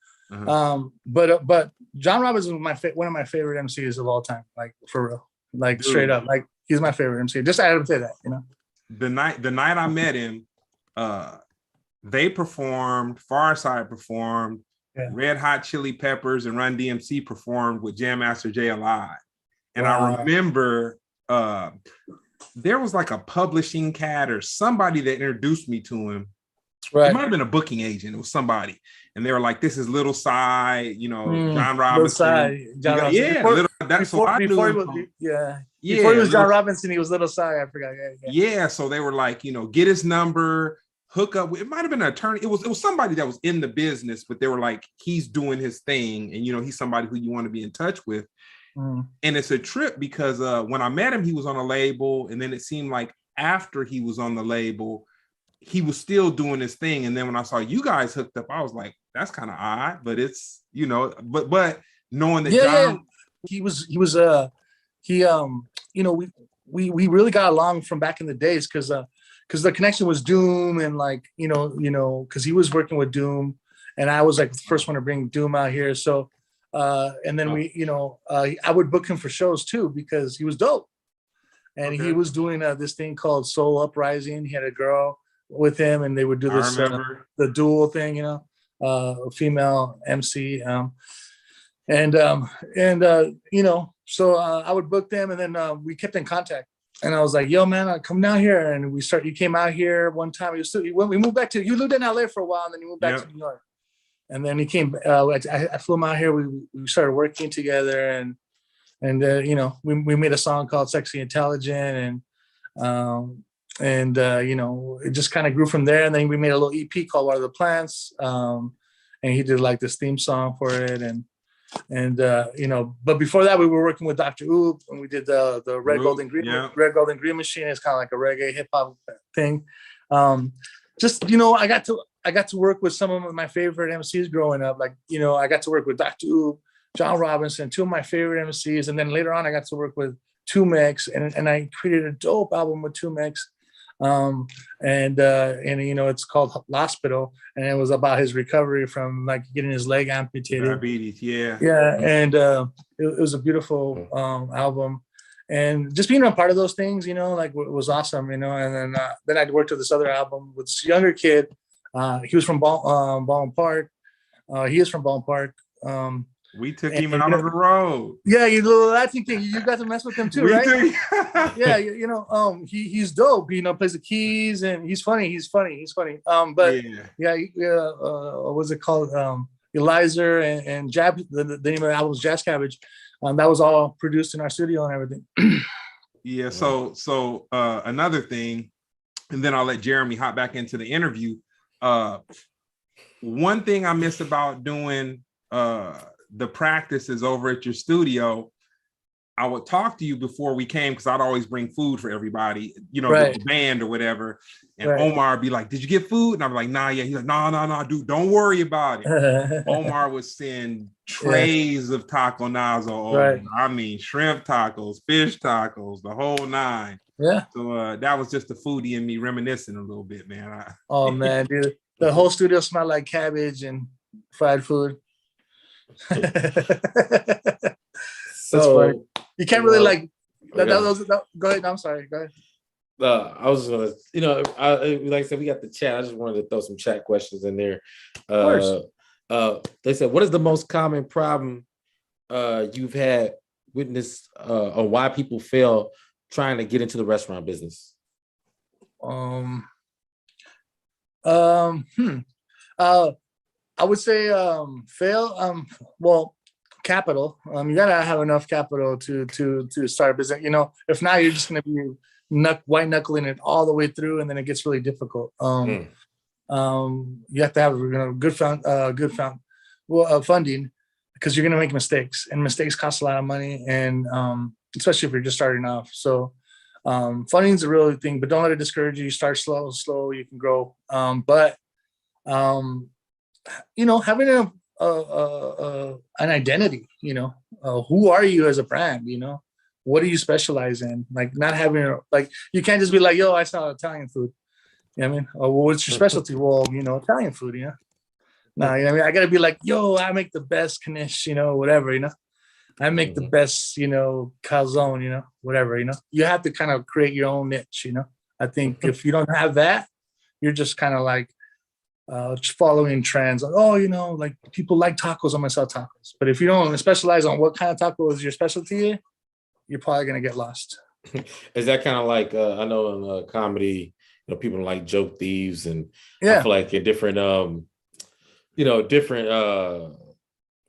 Uh-huh. But John Robinson was one of my favorite MCs of all time, like for real, like dude, straight up, like he's my favorite MC. Just I had to say that, you know. The night I met him, they performed, Far Side performed, Red Hot Chili Peppers and Run DMC performed with Jam Master Jay alive, and wow. I remember. There was like a publishing cat or somebody that introduced me to him. Right. It might have been a booking agent. It was somebody. And they were like, this is Little Cy, you know, John Robinson. That's what I knew. Before he was John Robinson, he was Little Cy. I forgot. Yeah. So they were like, you know, get his number, hook up. It might have been an attorney. It was somebody that was in the business, but they were like, he's doing his thing. And, you know, he's somebody who you want to be in touch with. And it's a trip because when I met him, he was on a label. And then it seemed like after he was on the label, he was still doing his thing. And then when I saw you guys hooked up, I was like, that's kind of odd, but it's, you know, but knowing that John, he was, you know, we really got along from back in the days because the connection was Doom and like, you know, because he was working with Doom and I was like the first one to bring Doom out here. So, and then we, you know, I would book him for shows too because he was dope, and he was doing this thing called Soul Uprising. He had a girl with him, and they would do this the dual thing, you know, a female MC, and you know, so I would book them, and then we kept in contact. And I was like, "Yo, man, I come down here." And you came out here one time. We moved back to. You lived in LA for a while, and then you moved back to New York. And then he came. I flew him out here. We started working together, and you know, we made a song called "Sexy Intelligent," and you know, it just kind of grew from there. And then we made a little EP called "What Are the Plants," and he did like this theme song for it, and And but before that, we were working with Dr. Oop, and we did the Red Golden Green Machine. It's kind of like a reggae hip hop thing. I got to work with some of my favorite MCs growing up. Like, I got to work with Dr. Oop, John Robinson, two of my favorite MCs. And then later on, I got to work with 2Mix, and I created a dope album with 2Mix. It's called Hospital, and it was about his recovery from like getting his leg amputated. Diabetes, yeah. And it was a beautiful album. And just being a part of those things, like was awesome, and then I worked with this other album with this younger kid. He was from Baldwin Park. He is from Baldwin Park. We took him out of the road. Yeah, you little acting thing. You got to mess with him too, right? Yeah, he's dope. Plays the keys, and he's funny. But what's it called? Eliza and Jab. The name of the album was Jazz Cabbage. That was all produced in our studio and everything. Yeah. So another thing, and then I'll let Jeremy hop back into the interview. One thing I miss about doing the practices over at your studio, I would talk to you before we came because I'd always bring food for everybody, the band or whatever. And Omar would be like, "Did you get food?" And I'm like, "Nah, yeah." He's like, "No, dude, don't worry about it." Omar would send trays of taco Nazo over. I mean, shrimp tacos, fish tacos, the whole nine. Yeah. So that was just the foodie in me reminiscing a little bit, man. Oh man, dude, the whole studio smelled like cabbage and fried food. So you can't really like that. Go ahead. I'm sorry. Go ahead. I was gonna, like I said, we got the chat. I just wanted to throw some chat questions in there. Of course. They said, "What is the most common problem you've had witnessed, or why people fail trying to get into the restaurant business?" I would say fail. Well, capital. You gotta have enough capital to start a business. If not, you're just gonna be white knuckling it all the way through, and then it gets really difficult. You have to have good funding, because you're gonna make mistakes, and mistakes cost a lot of money, and especially if you're just starting off. So funding is a real thing, but don't let it discourage you. You start slow, you can grow. But having an identity, who are you as a brand? What do you specialize in? Like, not having you can't just be like, "Yo, I sell Italian food." You know what I mean? Well, what's your specialty? Well, Italian food. No, I gotta be like, "Yo, I make the best knish, whatever, I make the best, calzone, whatever, You have to kind of create your own niche, I think if you don't have that, you're just kind of like just following trends. Like people like tacos, I'm gonna sell tacos. But if you don't specialize on what kind of taco is your specialty, you're probably gonna get lost. Is that kind of like I know in comedy, people don't like joke thieves, and I feel like in different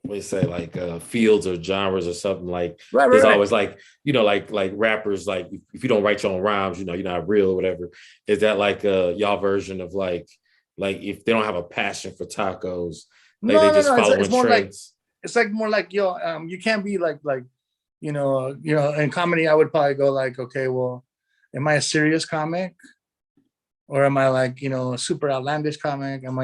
what do you say, like fields or genres or something, like there's always like like rappers, like if you don't write your own rhymes, you're not real or whatever. Is that like y'all version of like if they don't have a passion for tacos, they just following trends? It's like more like, you can't be like in comedy, I would probably go like, okay, well, am I a serious comic, or am I like a super outlandish comic? Am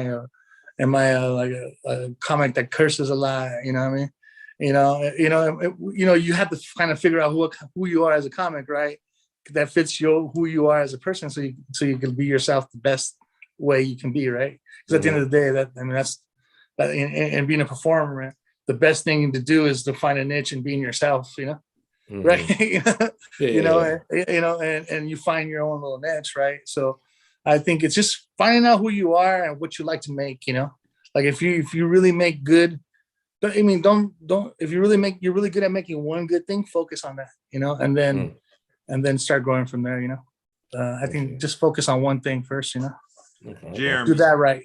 I a comic that curses a lot? You know what I mean? You have to kind of figure out who you are as a comic, right? That fits who you are as a person, so you can be yourself the best way you can be, right? Because at the end of the day, that's and being a performer, the best thing to do is to find a niche and being yourself, right? And you find your own little niche, right? So I think it's just finding out who you are and what you like to make, like if you really make good, if you're really good at making one good thing, focus on that, and then start growing from there, I think just focus on one thing first, Jeremy, do that right,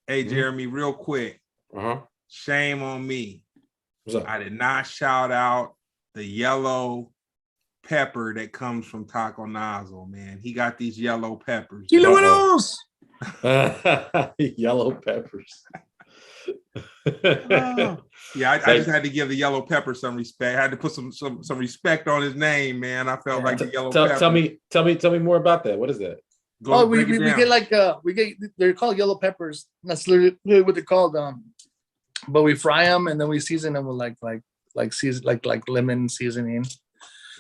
Hey, Jeremy, real quick. Shame on me. I did not shout out the yellow pepper that comes from Taco Nazo, man. He got these yellow peppers. Yellow Yellow peppers. Yeah, I just had to give the yellow pepper some respect. I had to put some respect on his name, man. I felt like the yellow pepper. Tell me more about that. What is that? We get like they're called yellow peppers. That's literally what they're called. But we fry them and then we season them with like lemon seasoning,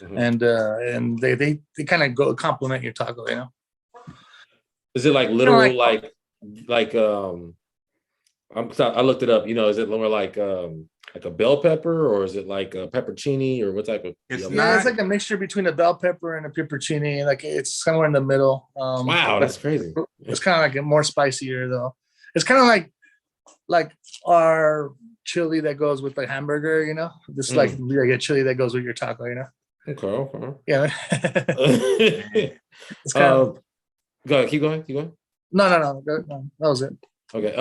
and they kind of go complement your taco, you know. Is it like literal I looked it up. You know, is it more like a bell pepper, or is it like a peppercini, or what type of? It's like a mixture between a bell pepper and a peppercini. Like it's somewhere in the middle. Wow, that's crazy. It's kind of like a more spicier though. It's kind of like our chili that goes with the hamburger, you know. This is like a chili that goes with your taco, you know. Okay. Yeah. It's kind of. Go ahead, keep going. No. That was it. Okay.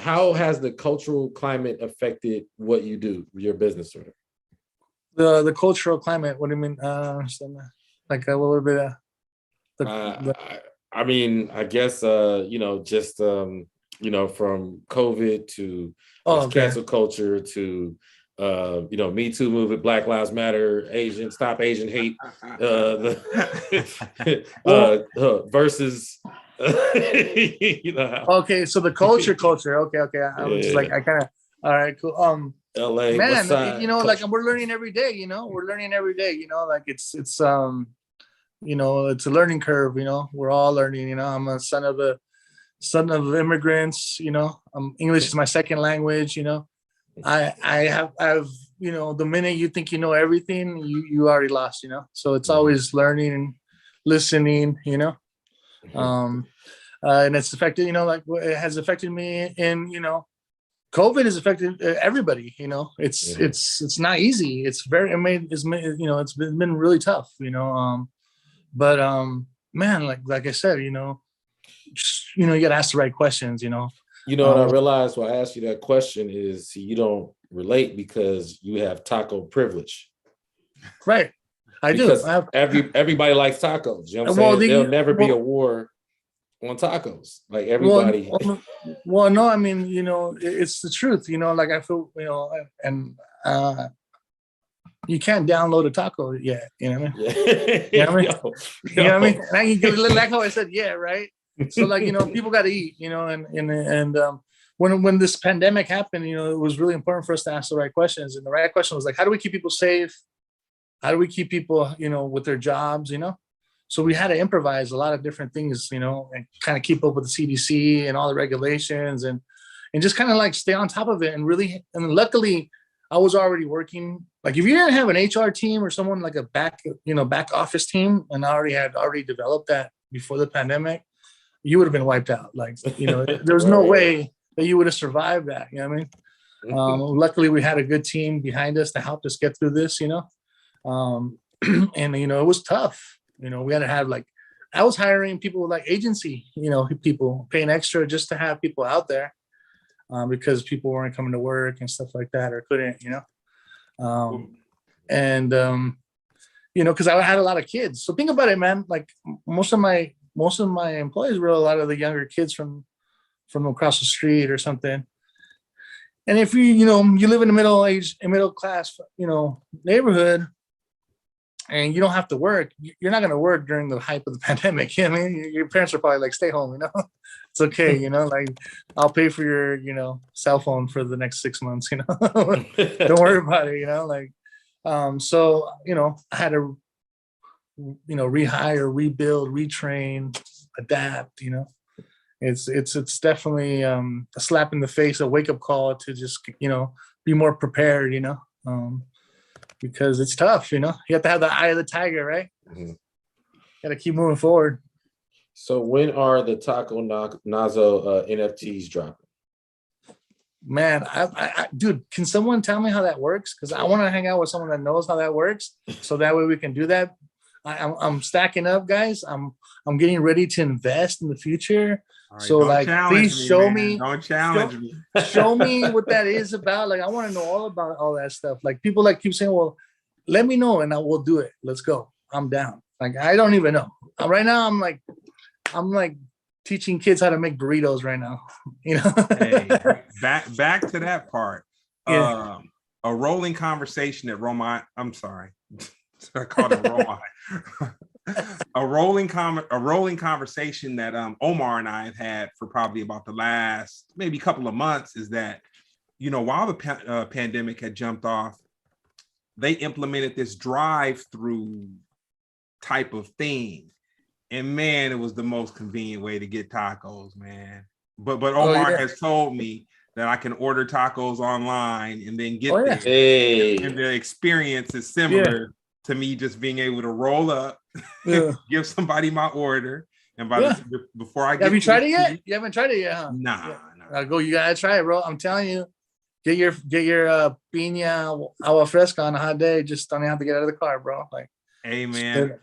How has the cultural climate affected what you do, your business, sort of? The cultural climate. What do you mean? Like a little bit of. I mean, I guess you know, just you know, from COVID to cancel culture to you know, Me Too movement, Black Lives Matter, Stop Asian Hate, versus. You know, okay, so the culture. Okay. I was just like, I kind of. All right, cool. LA, man, you know, like we're learning every day. You know, like it's you know, it's a learning curve. You know, we're all learning. You know, I'm a son of immigrants. You know, English is my second language. You know, I've you know, the minute you think you know everything, you already lost. You know, so it's always learning and listening. You know. And it's affected, you know, like it has affected me in, you know, COVID has affected everybody, you know, it's not easy. It's you know, it's been really tough, you know, but man, like I said, you know, you got to ask the right questions, you know. You know what I realized when I asked you that question is you don't relate because you have taco privilege. Right. I because do. Everybody likes tacos. You know what I'm saying? There'll never be a war on tacos. Like everybody. Well, no, I mean, you know, it's the truth. You know, like I feel, you know, and you can't download a taco yet. You know what I mean? Yeah. You know what I mean? You know what I mean? And like how I said, yeah, right. So like, you know, people got to eat. You know, and when this pandemic happened, you know, it was really important for us to ask the right questions. And the right question was like, how do we keep people safe? How do we keep people, you know, with their jobs, you know? So we had to improvise a lot of different things, you know, and kind of keep up with the CDC and all the regulations and just kind of like stay on top of it. And luckily I was already working. Like if you didn't have an HR team or someone like a back office team, and I already developed that before the pandemic, you would have been wiped out. Like, you know, there's no way that you would have survived that. You know what I mean? Luckily we had a good team behind us to help us get through this, you know? And you know, it was tough. You know, we had to have I was hiring people like agency, you know, people paying extra just to have people out there, because people weren't coming to work and stuff like that, or couldn't, you know. You know, because I had a lot of kids. So think about it, man. Like most of my employees were a lot of the younger kids from across the street or something. And if you live in a middle class, you know, neighborhood, and you don't have to work, you're not going to work during the hype of the pandemic. You know what I mean? Your parents are probably like, stay home, you know, it's okay. You know, like I'll pay for your, you know, cell phone for the next 6 months, you know, don't worry about it, you know, like, so, you know, I had to, you know, rehire, rebuild, retrain, adapt, you know, it's definitely a slap in the face, a wake up call to just, you know, be more prepared, you know, because it's tough, you know. You have to have the eye of the tiger, right? Mm-hmm. Got to keep moving forward. So when are the Taco Nazo NFTs dropping? Man, dude, can someone tell me how that works? Because I want to hang out with someone that knows how that works, so that way we can do that. I'm stacking up, guys. I'm getting ready to invest in the future. Right, so like, please show me. Don't challenge me. Show me what that is about. Like, I want to know all about all that stuff. Like, people like keep saying, "Well, let me know, and I will do it. Let's go. I'm down." Like, I don't even know. Right now, I'm like teaching kids how to make burritos right now. You know. Hey, back to that part. Yeah. A rolling conversation that I'm sorry, I called it Roman. a rolling conversation that Omar and I have had for probably about the last maybe couple of months is that, you know, while the pandemic had jumped off, they implemented this drive-through type of thing. And man, it was the most convenient way to get tacos, man. But Omar has told me that I can order tacos online and then get there. Hey. And the experience is similar to me just being able to roll up, give somebody my order, and before I get. Have you tried it yet? You haven't tried it yet, huh? Nah. You gotta try it, bro. I'm telling you. Get your piña agua fresca on a hot day. Just don't have to get out of the car, bro. Like, hey man,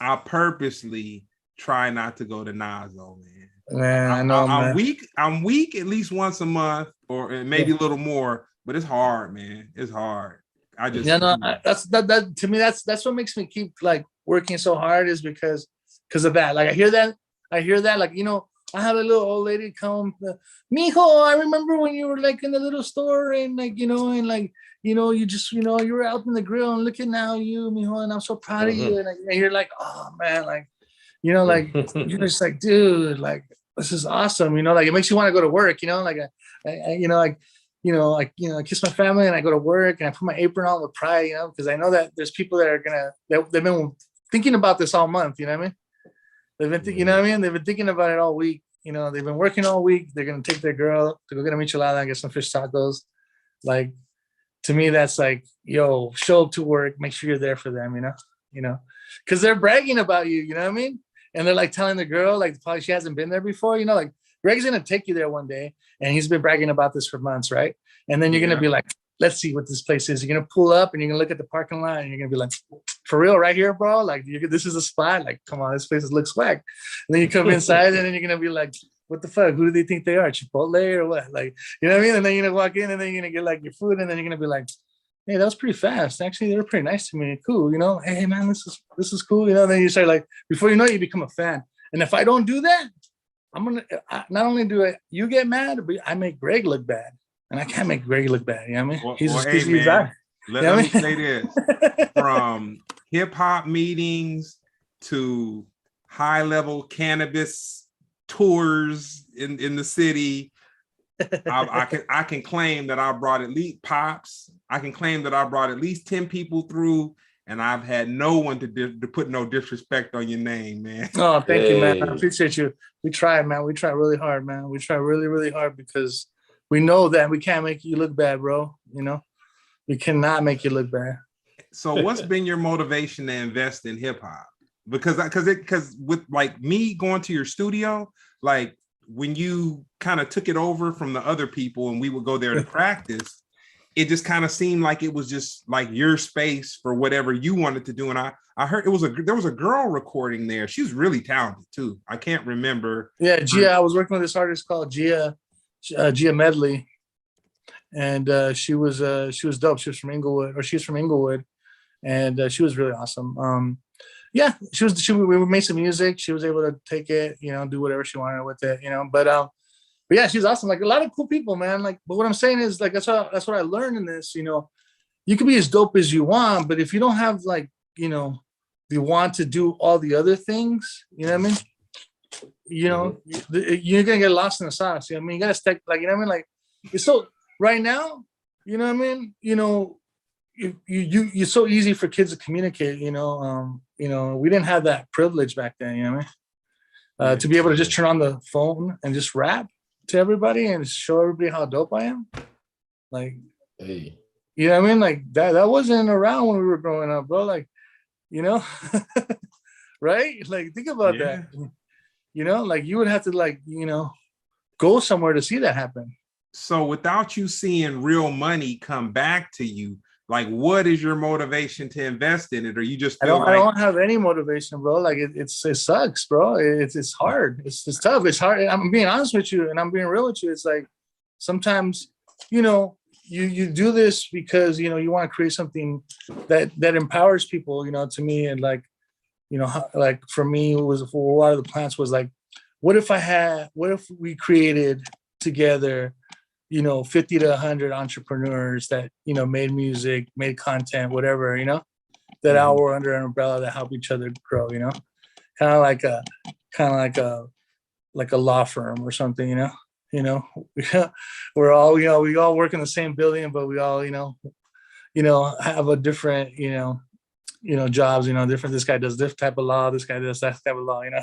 I purposely try not to go to Nazo, man. Man, I know, I'm weak. I'm weak at least once a month, or maybe a little more. But it's hard, man. It's hard. I just that to me. That's what makes me keep like working so hard is because of that. Like I hear that. Like, you know, I have a little old lady come, mijo, I remember when you were like in the little store and like, you know, and like, you know, you just, you know, you were out in the grill and look at now you, mijo, and I'm so proud of you. And you're like, oh man, like, you know, like you're just like, dude, like this is awesome. You know, like it makes you want to go to work, you know, like I kiss my family and I go to work and I put my apron on with pride, you know, because I know that there's people that are they've been thinking about this all month, you know what I mean? They've been, you know what I mean? They've been thinking about it all week. You know, they've been working all week. They're going to take their girl to go get a michelada and get some fish tacos. Like, to me, that's like, yo, show up to work, make sure you're there for them, you know, because they're bragging about you, you know what I mean? And they're like telling the girl, like, probably she hasn't been there before, you know, like, Greg's going to take you there one day. And he's been bragging about this for months, right? And then you're going to be like, let's see what this place is. You're going to pull up and you're going to look at the parking lot and you're going to be like, for real, right here, bro? Like, this is a spot. Like, come on, this place looks swag. And then you come inside and then you're going to be like, what the fuck? Who do they think they are? Chipotle or what? Like, you know what I mean? And then you're going to walk in and then you're going to get like your food and then you're going to be like, hey, that was pretty fast. Actually, they were pretty nice to me. Cool, you know? Hey, man, this is cool. You know, and then you start like, before you know it, you become a fan. And if I don't do that, not only do you get mad, but I make Greg look bad. And I can't make Greg look bad. You know what I mean? He's bad. Let me say this. From hip hop meetings to high level cannabis tours in the city, I can claim that I brought at least pops. I can claim that I brought at least 10 people through, and I've had no one to put no disrespect on your name, man. Oh, thank you, man. I appreciate you. We try, man. We try really hard, man. We try really, really hard because we know that we can't make you look bad, bro. You know, we cannot make you look bad. So what's been your motivation to invest in hip hop? Because with like me going to your studio, like when you kind of took it over from the other people and we would go there to practice, it just kind of seemed like it was just like your space for whatever you wanted to do. And I heard there was a girl recording there. She was really talented too. I can't remember. Yeah, Gia. I was working with this artist called Gia Medley, and she was dope. She's from Inglewood, and she was really awesome. Yeah, we made some music. She was able to take it, you know, do whatever she wanted with it, you know. But yeah, she's awesome. Like a lot of cool people, man. Like, but what I'm saying is, like, that's what I learned in this. You know, you can be as dope as you want, but if you don't have, like, you know, the want to do all the other things, you know what I mean? You know, you're gonna get lost in the sauce. You know what I mean? You gotta stick, like, you know what I mean? Like, it's so right now, you know what I mean? You know, you're so easy for kids to communicate. You know, we didn't have that privilege back then. You know what I mean? To be able to just turn on the phone and just rap to everybody and show everybody how dope I am, like, hey. You know what I mean? Like that wasn't around when we were growing up, bro. Like, you know, right? Like, think about that. You know, like you would have to, like, you know, go somewhere to see that happen. So without you seeing real money come back to you, like, what is your motivation to invest in it? Or you just feel I don't have any motivation, bro. Like it sucks, bro. It's hard. It's tough. It's hard. I'm being honest with you and I'm being real with you. It's like sometimes, you know, you do this because, you know, you want to create something that empowers people, you know, to me. And like, you know, like for me, it was for a lot of the plants was like what if we created together, 50 to 100 entrepreneurs that, made music, made content, whatever, that all were under an umbrella that help each other grow, kind of like a law firm or something, we're all, we all work in the same building, but we all, have a different, jobs, different. This guy does this type of law. This guy does that type of law, you know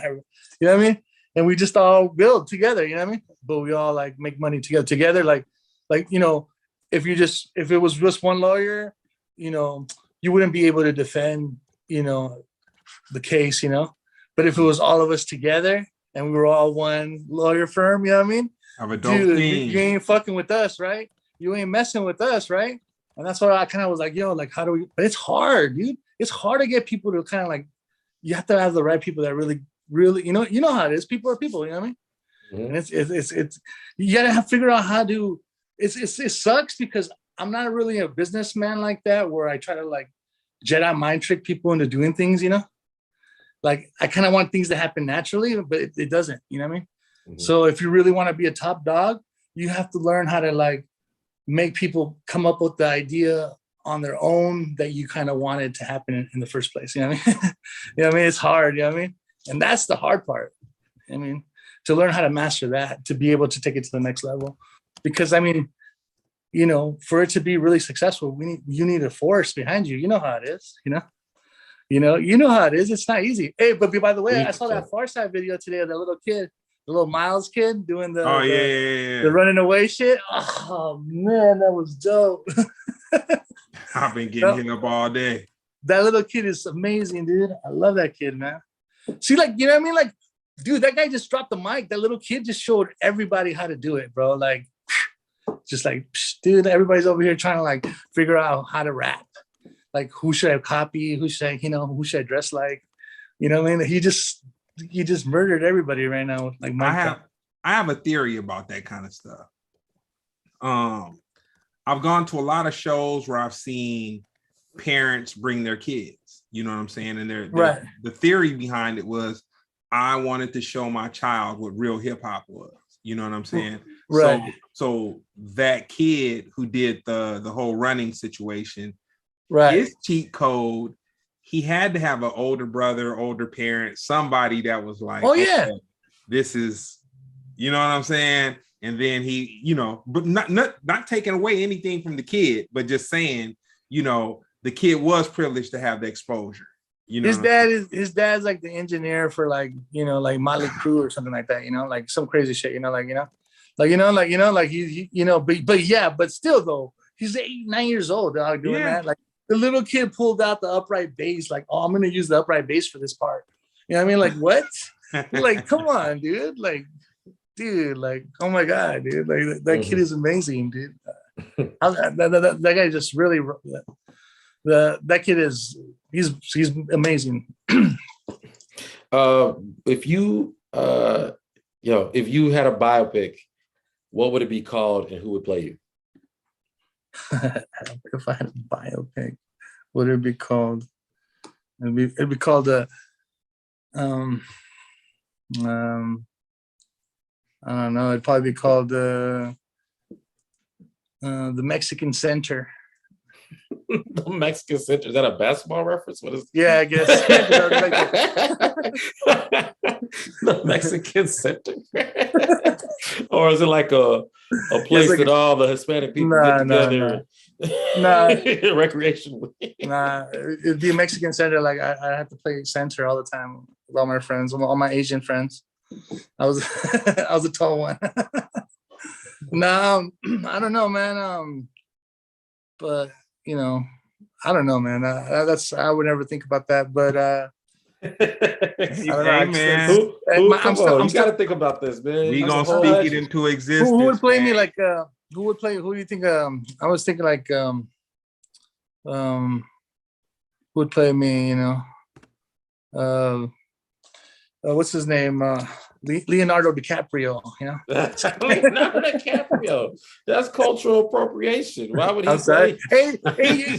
what I mean? And we just all build together, you know what I mean? But we all like make money together. Like, if it was just one lawyer, you wouldn't be able to defend, the case, but if it was all of us together and we were all one lawyer firm, you know what I mean? Have a dope Dude, team. you ain't fucking with us, right? You ain't messing with us, right? And that's why I kind of was like, how do we, but it's hard, dude. It's hard to get people to kind of like, you have to have the right people that really, you know how it is. People are people, you know what I mean? Mm-hmm. And it's you gotta figure out how to, it sucks because I'm not really a businessman like that where I try to like Jedi mind trick people into doing things, like I kind of want things to happen naturally, but it doesn't, you know what I mean? Mm-hmm. So if you really want to be a top dog, you have to learn how to like make people come up with the idea on their own that you kind of wanted to happen in the first place. You know what I mean? You know what I mean? It's hard, you know what I mean? And that's the hard part. I mean, to learn how to master that, to be able to take it to the next level. Because I mean, for it to be really successful, you need a force behind you. You know how it is, you know how it is. It's not easy. Hey, but by the way, I saw that Far Side video today of that little kid, the little Miles kid doing the running away shit. Oh man, that was dope. I've been getting hit up all day. That little kid is amazing, dude. I love that kid, man. See, like, you know what I mean? Like, dude, that guy just dropped the mic. That little kid just showed everybody how to do it, bro. Like, just like, dude, everybody's over here trying to like figure out how to rap. Like, who should I copy? Who should I dress like? You know what I mean? He just murdered everybody right now. Like, I have a theory about that kind of stuff. I've gone to a lot of shows where I've seen parents bring their kids, you know what I'm saying? And right. The theory behind it was, I wanted to show my child what real hip hop was, you know what I'm saying? Right. So that kid who did the whole running situation, right, his cheat code, he had to have an older brother, older parent, somebody that was like, oh yeah, okay, this is, you know what I'm saying? And then he, but not taking away anything from the kid, but just saying, the kid was privileged to have the exposure. His dad's like the engineer for like, like Motley Crue or something like that, like some crazy shit, but still though, he's 8-9 years old, dog, doing that. Like the little kid pulled out the upright bass, like, oh, I'm going to use the upright bass for this part. You know what I mean? Like, what? Like, come on, dude. Like, dude, like, oh my God, dude. Like, that kid is amazing, dude. That guy just really, that kid is, he's amazing. If you had a biopic, what would it be called and who would play you? If I had a biopic, what would it be called? It'd be called I don't know. It'd probably be called the Mexican Center. The Mexican Center, is that a basketball reference? What is? Yeah, I guess. The Mexican Center, or is it like a place that all the Hispanic people get together? Recreation. It'd be a Mexican Center. Like I have to play center all the time with all my friends, all my Asian friends. I was a tall one. No, I don't know, man. But I don't know, man. I would never think about that. But I don't know, man. You got to think about this, man. We gonna speak it into existence. Who would play me like? Who do you think? I was thinking like, who would play me? What's his name? Leonardo Dicaprio. Leonardo Dicaprio. That's cultural appropriation. Why would he say? Hey,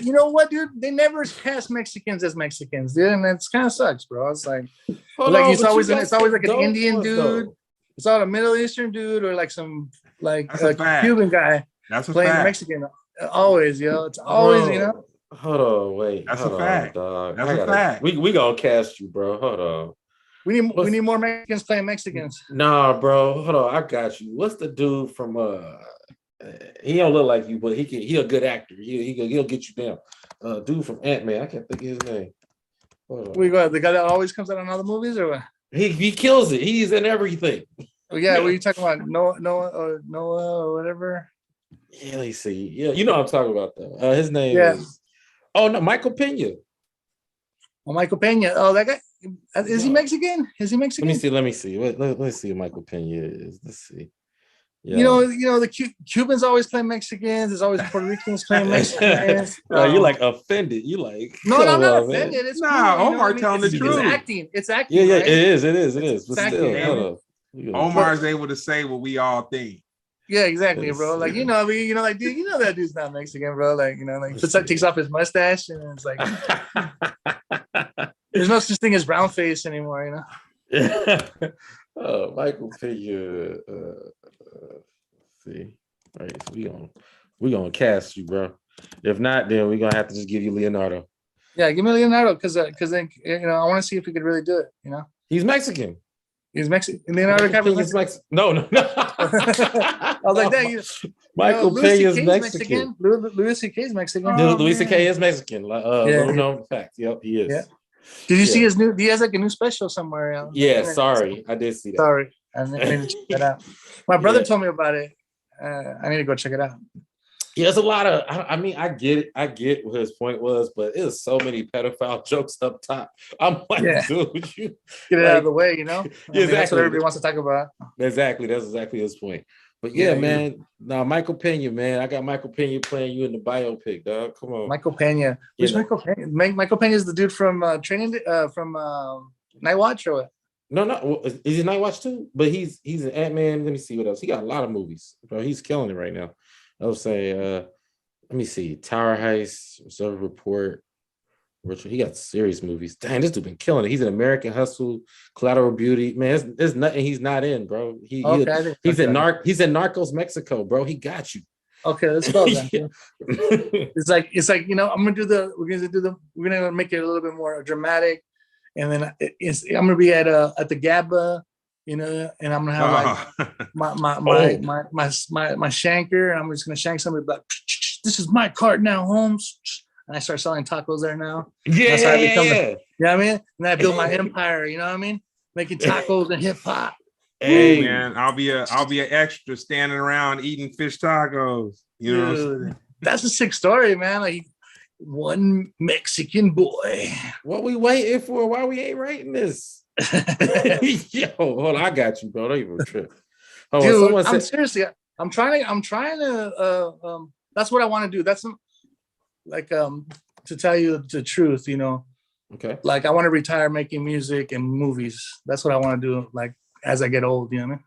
you know what, dude? They never cast Mexicans as Mexicans, dude, and it's kind of sucks, bro. It's like, it's always like an Indian dude. it's all a Middle Eastern dude or like some like a Cuban guy That's a playing fact. Mexican. Always, it's always, Bro, hold on, wait. That's hold a on, fact. dog. That's a fact. We gonna cast you, bro. Hold on. We need more Mexicans playing Mexicans. Nah, bro. Hold on. I got you. What's the dude from he don't look like you, but he a good actor. He'll get you down. Dude from Ant-Man. I can't think of his name. We got the guy that always comes out in all the movies, or what? He kills it. He's in everything. Oh yeah, what are you talking about? Noah or whatever. Yeah, let me see. Yeah, you know what I'm talking about though. His name is Michael Pena. Oh, Michael Pena. Oh, that guy. Is he Mexican? Is he Mexican? Let me see. Let's see who Michael Pena is. Let's see. Yeah. You know, the Cubans always play Mexicans. There's always Puerto Ricans playing Mexicans. You're like offended. You like no, I'm not offended. It's nah, cool, Omar telling the truth. It's acting. Yeah, right? it is. But still, Omar's able to say what we all think. Yeah, exactly, bro. Like like dude, that dude's not Mexican, bro. Like takes off his mustache and it's like there's no such thing as brown face anymore, Michael Pena. See, all right, so we gonna cast you, bro. If not, then we're gonna have to just give you Leonardo. Yeah, give me Leonardo because then I want to see if he could really do it. He's Mexican. He's Mexican. Leonardo DiCaprio is Mexican. No. I was like that. Michael Pena's Mexican. Louis C.K. is Mexican. Louis C.K. is Mexican. Little known fact. Yep, he is. Yeah. Did you see his new? He has like a new special somewhere. Yeah, sorry, I did see that. Sorry, I need to check that out. My brother told me about it. I need to go check it out. Yeah, there's a lot of. I mean, I get it. I get what his point was, but there's so many pedophile jokes up top. I'm like, dude, you get it out of the way, Exactly. That's what everybody wants to talk about. Exactly. That's exactly his point. But yeah, man. Now, Michael Pena, man. I got Michael Pena playing you in the biopic, dog. Come on. Michael Pena. Who's Michael Pena? Michael Pena is the dude from Night Watch or what? No. Is he Night Watch too? But he's an Ant-Man. Let me see what else. He got a lot of movies, bro. He's killing it right now. I would say, let me see. Tower Heist, Observer Report. Richard, he got serious movies. Dang, this dude been killing it. He's an American Hustle, Collateral Beauty. Man, there's nothing he's not in, bro. He's in Narcos Mexico, bro. He got you. Okay, let's go then. It's like we're gonna make it a little bit more dramatic, and then I'm gonna be at the GABA, and I'm gonna have like my shanker, and I'm just gonna shank somebody like, this is my cart now, Holmes. And I start selling tacos there now. Yeah. You know what I mean? And I build my empire, you know what I mean? Making tacos and hip hop. Hey man, I'll be an extra standing around eating fish tacos. You know, that's a sick story, man. Like one Mexican boy. What we waiting for? Why we ain't writing this? Yo, hold on, I got you, bro. Don't even trip. Dude, I'm seriously. I'm trying to. That's what I want to do. That's like to tell you the truth, Okay. Like I want to retire making music and movies. That's what I want to do. Like as I get old, you know what I mean?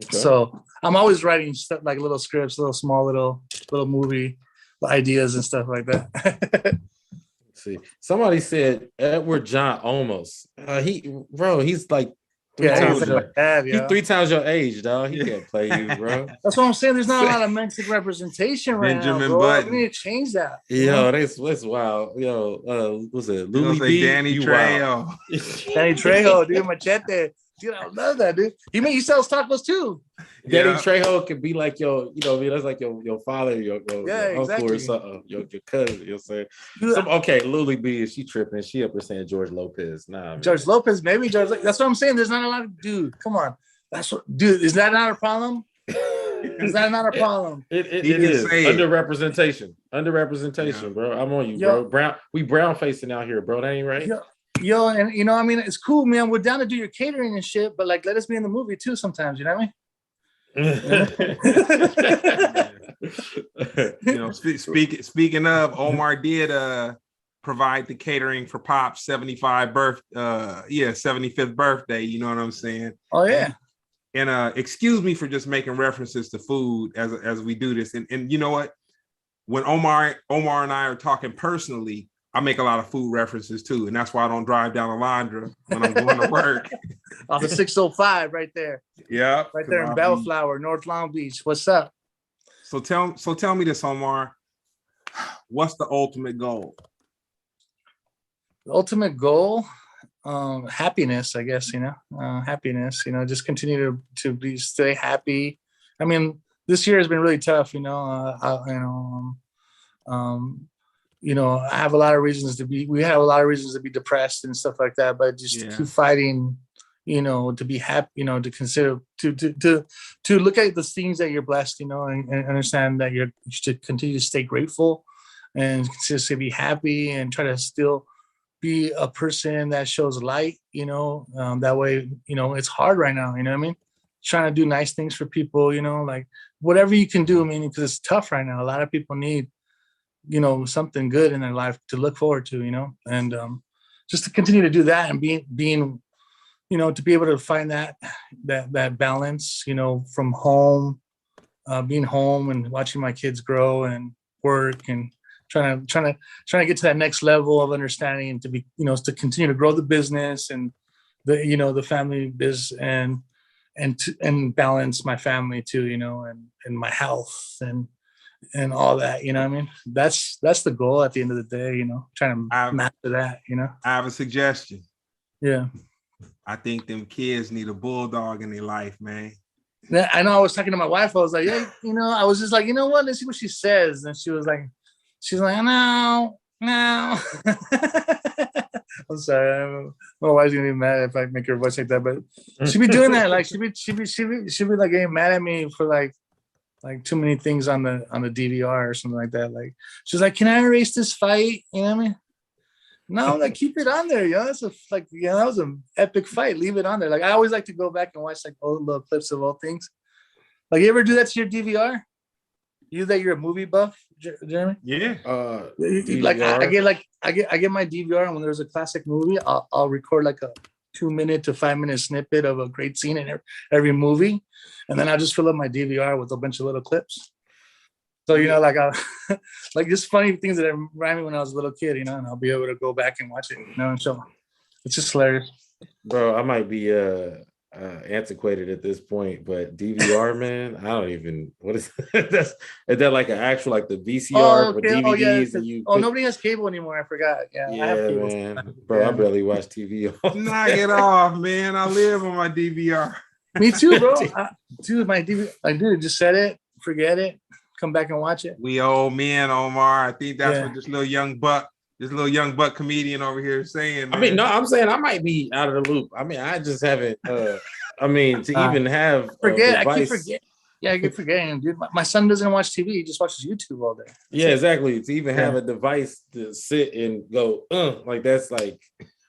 Okay. So I'm always writing stuff like little scripts, little movie ideas and stuff like that. See, somebody said Edward John Olmos. He's like he's 3 times your age, dog. He can't play you, bro. That's what I'm saying. There's not a lot of Mexican representation right now, bro. We need to change that. Yo, that's wild. Yo, what's it? Louis B. Danny Trejo. Danny Trejo, dude, Machete. Dude, I love that, dude. He sells tacos too. Danny Trejo could be like that's like your father, your uncle or something, your cousin. You know what I'm saying? Louis B. She tripping. She up there saying George Lopez. Nah, man. George Lopez, maybe George. That's what I'm saying. There's not a lot of dude. Come on, is that not a problem? Is that not a problem? It is underrepresentation, bro. I'm on you, bro. We brown facing out here, bro. That ain't right. Yo, and I mean, it's cool, man. We're down to do your catering and shit, but like, let us be in the movie too sometimes. You know what I mean? Speaking of, Omar did provide the catering for Pop's 75th birthday. You know what I'm saying? Oh yeah. And excuse me for just making references to food as we do this. And you know what? When Omar and I are talking personally, I make a lot of food references too, and that's why I don't drive down Alondra when I'm going to work. Off the 605 right there. Yeah, Right there in Bellflower, North Long Beach. What's up? So tell me this, Omar. What's the ultimate goal? The ultimate goal, happiness, I guess, happiness, just continue to stay happy. I mean, this year has been really tough, I have a lot of reasons we have a lot of reasons to be depressed and stuff like that, but just to keep fighting, to be happy, to consider, to look at the things that you're blessed, and understand that you should continue to stay grateful and consistently be happy and try to still be a person that shows light, that way, it's hard right now, you know what I mean? Trying to do nice things for people, like whatever you can do, because it's tough right now. A lot of people need, something good in their life to look forward to, and just to continue to do that and being, to be able to find that balance, from home, being home and watching my kids grow and work and trying to get to that next level of understanding and to be, to continue to grow the business and the family business and balance my family too, and my health and all that, what I mean? That's the goal at the end of the day, trying to master that, I have a suggestion. Yeah. I think them kids need a bulldog in their life, man. I know. I was talking to my wife. I was like, yeah, I was just like, you know what? Let's see what she says. And she's like, no. I'm sorry. My wife's gonna be mad if I make her voice like that, but she'd be doing that. Like she'd be like getting mad at me for like too many things on the DVR or something like that. Like she's like, can I erase this fight? You know what I mean? No, like keep it on there, that's that was an epic fight. Leave it on there. Like I always like to go back and watch like old little clips of old things. Like you ever do that to your DVR? You're a movie buff, Jeremy? Yeah. Like I get my DVR, and when there's a classic movie, I'll record like a 2-minute to 5-minute snippet of a great scene in every movie, and then I'll just fill up my DVR with a bunch of little clips. So like like just funny things that remind me when I was a little kid, and I'll be able to go back and watch it, and so it's just hilarious. Bro, I might be antiquated at this point, but DVR, man, I don't even. What is is that like an actual like the VCR for DVDs? Nobody has cable anymore. I forgot. Yeah, I have cable. Man, bro, I barely watch TV. Knock it off, man. I live on my DVR. Me too, bro. My DVR. I do just set it, forget it, come back and watch it. We old men, Omar. I think that's what this little young buck comedian over here is saying. Man. I mean, no, I'm saying I might be out of the loop. I mean, I just haven't. Even have forget. I keep forgetting. Yeah, I keep forgetting, dude. My son doesn't watch TV; he just watches YouTube all day. Exactly. To even have a device to sit and go, like that's like.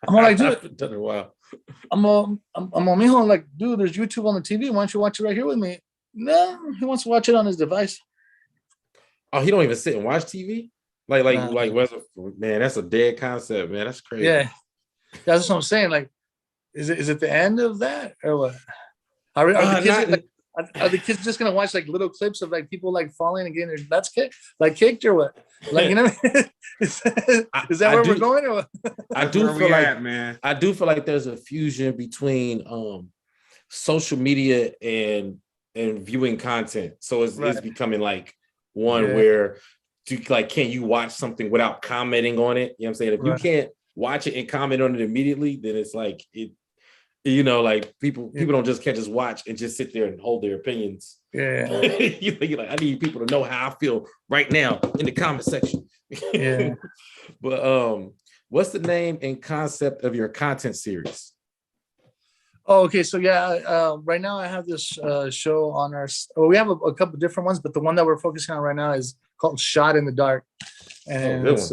I'm all like, dude. I've done it a while. I'm on mijo. Like, dude, there's YouTube on the TV. Why don't you watch it right here with me? No, he wants to watch it on his device. Oh, he don't even sit and watch TV? Man, that's a dead concept, man. That's crazy. Yeah, that's what I'm saying. Like, is it the end of that or what? Are the kids just gonna watch like little clips of like people like falling and getting their nuts kicked or what? Like is that where we're going or what? I do feel like there's a fusion between social media and viewing content. So it's becoming like one where can you watch something without commenting on it? You know what I'm saying? If you can't watch it and comment on it immediately, then it's like it, like people can't just watch and just sit there and hold their opinions. Yeah. You're like, I need people to know how I feel right now in the comment section. Yeah. But what's the name and concept of your content series? Oh, okay. So right now I have this show on our. Well, we have a couple different ones, but the one that we're focusing on right now is called "Shot in the Dark," and it's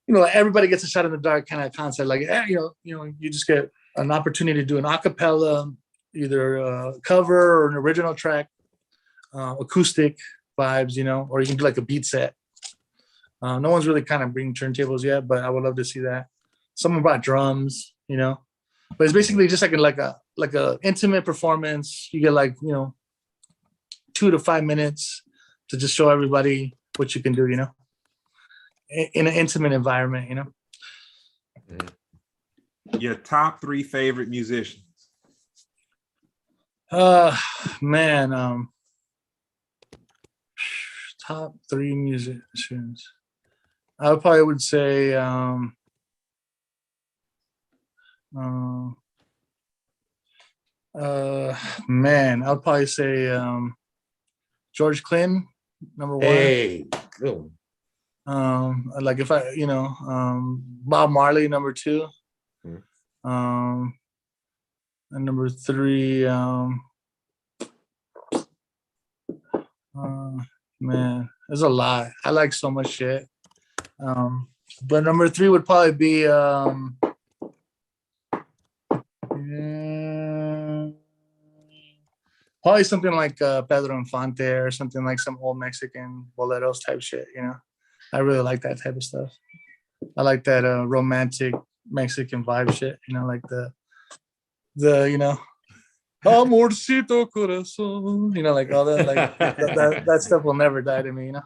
everybody gets a shot in the dark kind of concept. Like you just get an opportunity to do an acapella, either a cover or an original track, acoustic vibes, or you can do like a beat set. No one's really kind of bringing turntables yet, but I would love to see that. Someone brought drums, but it's basically just like a intimate performance. You get 2 to 5 minutes to just show everybody what you can do, in an intimate environment, you know. Your top 3 favorite musicians. Man, top 3 musicians. I probably would say man, I'll probably say George Clinton, number 1. Hey, good. Like if I, Bob Marley, number 2. And number 3, man, there's a lot. I like so much shit. But number 3 would probably be probably something like Pedro Infante or something like some old Mexican boleros type shit, you know. I really like that type of stuff. I like that romantic Mexican vibe shit, you know, like the amorcito corazón, you know, like all that, like that stuff will never die to me, you know.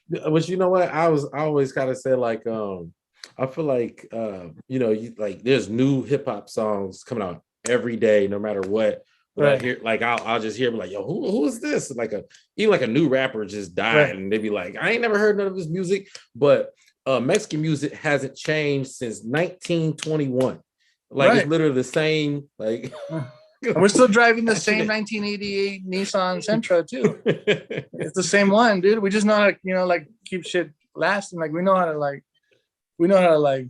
But you know what? I always kind of say like, I feel like there's new hip hop songs coming out every day, no matter what. But right. I hear like I'll just hear like, yo, who is this? Like even like a new rapper just died, right. And they be like, I ain't never heard none of his music, but Mexican music hasn't changed since 1921. Like right. It's literally the same. Like we're still driving the same 1988 Nissan Sentra too. It's the same one, dude. We just know how to, like keep shit lasting. Like we know how to like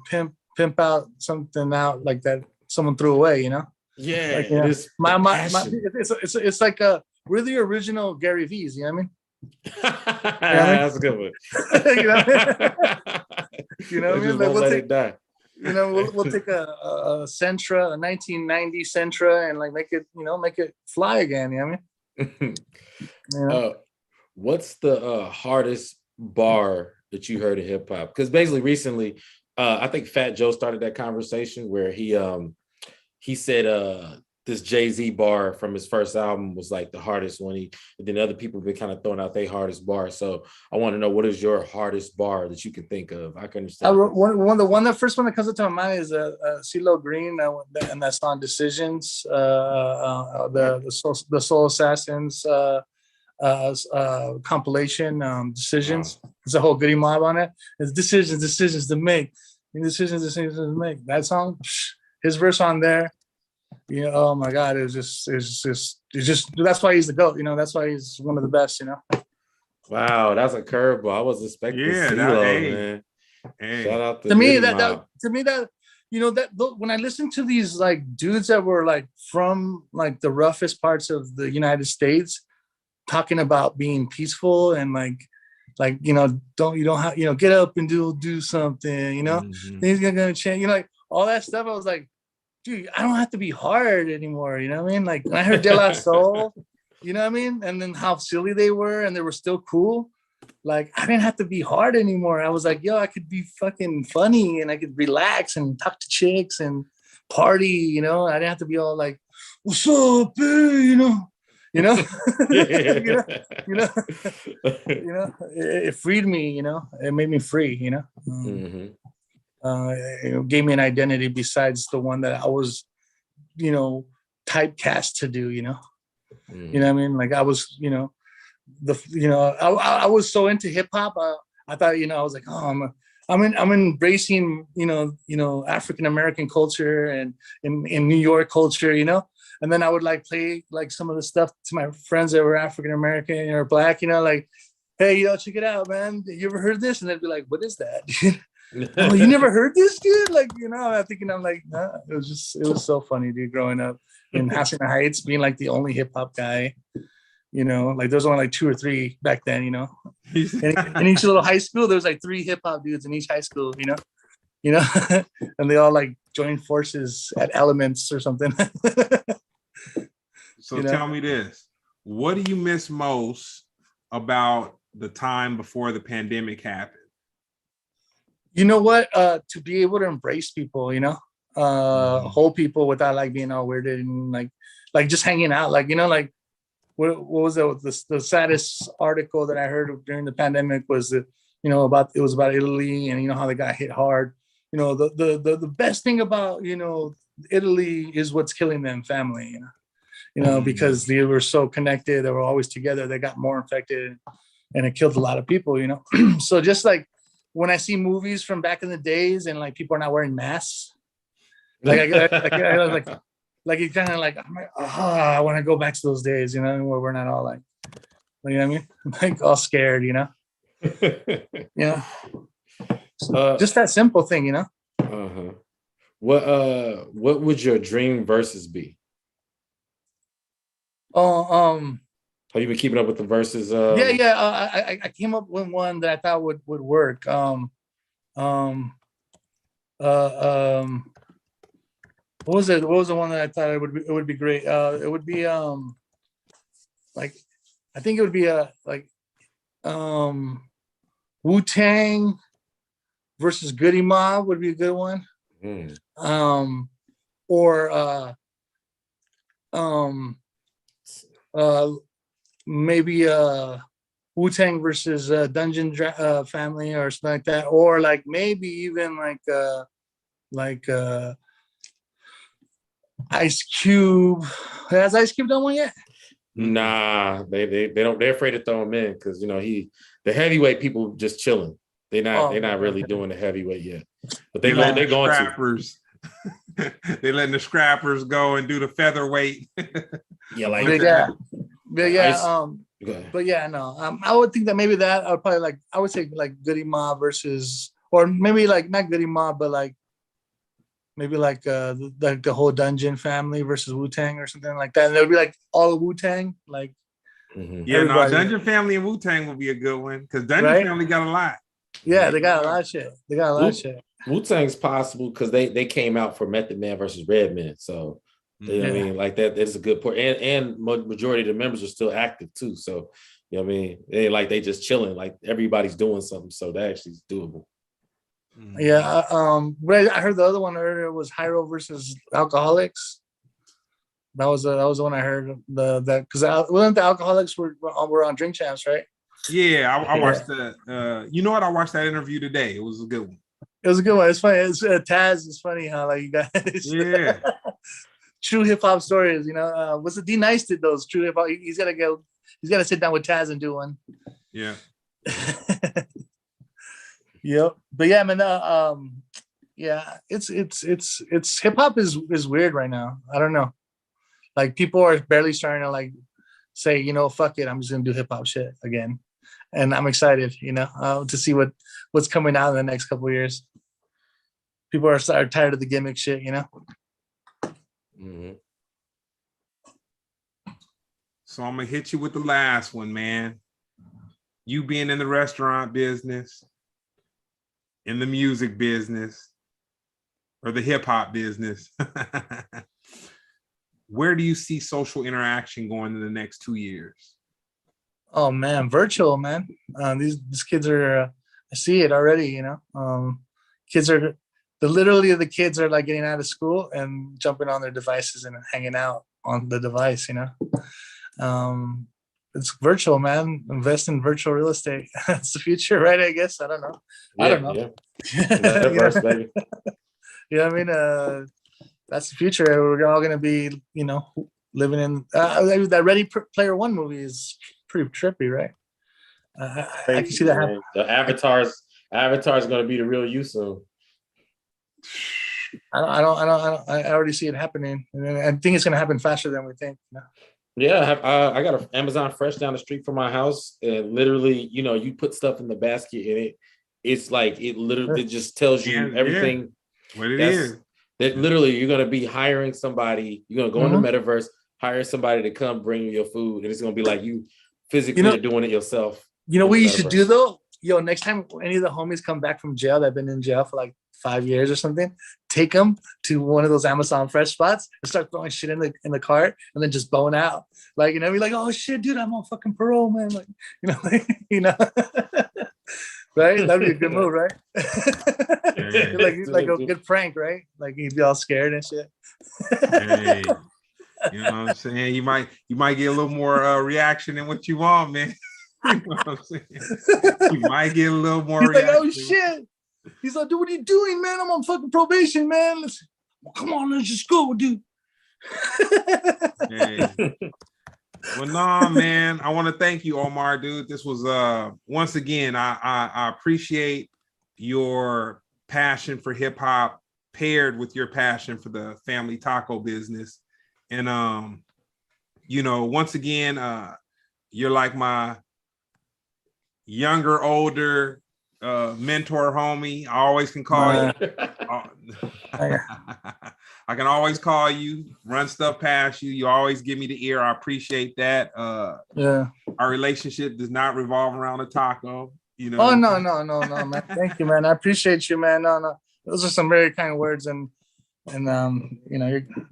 pimp out something out like that someone threw away, you know. Yeah, like, it is it's like we're the original Gary V's, you know what I mean? That's a good one. You know what I mean? Like, we'll take that. We'll take a Sentra, a 1990 Sentra, and like make it fly again. You know what I mean? What's the hardest bar that you heard in hip hop? Because basically recently, I think Fat Joe started that conversation where he said this Jay-Z bar from his first album was like the hardest one. And then other people have been kind of throwing out their hardest bar. So I want to know, what is your hardest bar that you can think of? I can understand. The first one that comes into my mind is CeeLo Green, and that's on Decisions. The Soul Assassins compilation, Decisions. Wow. There's a whole Goody Mob on it. It's decisions to make. Decisions to make. That song, his verse on there. Oh my God, it's just that's why he's the GOAT, that's why he's one of the best, Wow, that's a curveball. I was expecting CeeLo, man. Hey. Shout out to me that when I listen to these like dudes that were like from like the roughest parts of the United States talking about being peaceful and don't get up and do something, things are gonna change, like all that stuff. I was like, dude, I don't have to be hard anymore. You know what I mean? Like when I heard De La Soul, you know what I mean? And then how silly they were and they were still cool. Like I didn't have to be hard anymore. I was like, yo, I could be fucking funny and I could relax and talk to chicks and party, I didn't have to be all like, what's up, babe? It freed me, it made me free, Mm-hmm. It gave me an identity besides the one that I was, typecast to do, You know what I mean? Like I was, I was so into hip hop. I thought, I was like, oh, I'm embracing, African American culture and in New York culture, And then I would like play like some of the stuff to my friends that were African American or Black, like, hey, check it out, man. You ever heard this? And they'd be like, what is that? Oh, you never heard this, dude? Like, I'm thinking, I'm like, nah. It was so funny, dude, growing up in Hacienda Heights, being like the only hip hop guy, like there's only like 2 or 3 back then, And in each little high school, there was like 3 hip hop dudes in each high school, and they all like joined forces at Elements or something. So tell me this, what do you miss most about the time before the pandemic happened? You know what? To be able to embrace people, hold people without like being all weirded and like just hanging out, like what was it? The saddest article that I heard during the pandemic was about it was about Italy, and how they got hit hard. The best thing about Italy is what's killing them, family. Because they were so connected, they were always together. They got more infected, and it killed a lot of people. So just like when I see movies from back in the days, and like people are not wearing masks, like it kind of like I'm like, I want to go back to those days, where we're not all like, you know what I mean, like all scared, just that simple thing, Uh-huh. What would your dream verses be? Have you been keeping up with the verses? I came up with one that I thought would work. What was it? What was the one that I thought it would be great? It would be like, I think it would be Wu-Tang versus Goody Mob would be a good one. Or maybe Wu-Tang versus Dungeon Family or something like that, or like maybe even like Ice Cube. Has Ice Cube done one yet? Nah, they don't. They're afraid to throw him in because the heavyweight people just chilling. They're not really doing the heavyweight yet, but they're going to. They letting the scrappers go and do the featherweight. Yeah, like I would think that maybe that I would probably I would say like Goody Mob versus, or maybe like not Goody Mob, but like maybe like the whole Dungeon Family versus Wu-Tang or something like that, and it would be like all Wu-Tang, like. Dungeon Family and Wu-Tang would be a good one because Dungeon Family got a lot. Yeah, they got a lot of shit. Wu-Tang's possible because they came out for Method Man versus Redman, so you know what I mean, like that's a good point. And majority of the members are still active too, so you know what I mean. They ain't like they just chilling, like everybody's doing something, so that actually is doable. Yeah, but I heard the other one earlier was Hyro versus Alcoholics. That was the one I heard. That because wasn't the Alcoholics were on Drink Champs, right? Yeah, I watched that. You know what? I watched that interview today. It was a good one. It was a good one. It's funny. It's Taz. It's funny how like you guys. True hip hop stories. What's the D Nice did those true hip hop? He's gotta sit down with Taz and do one. Yeah. Yep. But yeah, man. It's hip hop is weird right now. I don't know. Like people are barely starting to like say, fuck it, I'm just gonna do hip hop shit again, and I'm excited, to see what's coming out in the next couple of years. People are tired of the gimmick shit, Mm-hmm. So I'm gonna hit you with the last one, man. You being in the restaurant business, in the music business, or the hip hop business. Where do you see social interaction going in the next 2 years? Oh man, virtual, man. These kids are, I see it already, kids are, the kids are like getting out of school and jumping on their devices and hanging out on the device, It's virtual, man. Invest in virtual real estate. That's the future, right? I guess. I don't know. I don't know. Yeah. Metaverse, baby. Yeah, I mean, that's the future. We're all going to be, living in that Ready Player One movie is pretty trippy, right? I can see that happen. The Avatar's going to be the real you soon. I already see it happening, and I think it's going to happen faster than we think. Yeah, I got an Amazon Fresh down the street from my house, and literally, you put stuff in the basket, and it's like it just tells you everything. What it is. That literally you're gonna be hiring somebody. You're gonna go in the metaverse, hire somebody to come bring you your food, and it's gonna be like you physically are doing it yourself. What you should do though? Next time any of the homies come back from jail that've been in jail for like 5 years or something, take them to one of those Amazon Fresh spots and start throwing shit in the cart and then just bone out. Like, be like, oh shit, dude, I'm on fucking parole, man. Like, right? That'd be a good move, right? like a good prank, right? Like you'd be all scared and shit. Hey, you know what I'm saying? You might get a little more reaction than what you want, man. You know what I'm saying? You might get a little more. He's like, oh shit. He's like, dude, what are you doing, man? I'm on fucking probation, man. Well, come on, let's just go, dude. Hey. Well, nah, man. I want to thank you, Omar, dude. This was once again, I appreciate your passion for hip hop paired with your passion for the family taco business. And you know, once again, you're like my younger, older mentor homie. I always can call you. I can always call you, run stuff past you. You always give me the ear. I appreciate that. Yeah. Our relationship does not revolve around a taco. You know. Oh no, man. Thank you, man. I appreciate you, man. No. Those are some very kind words, and you know,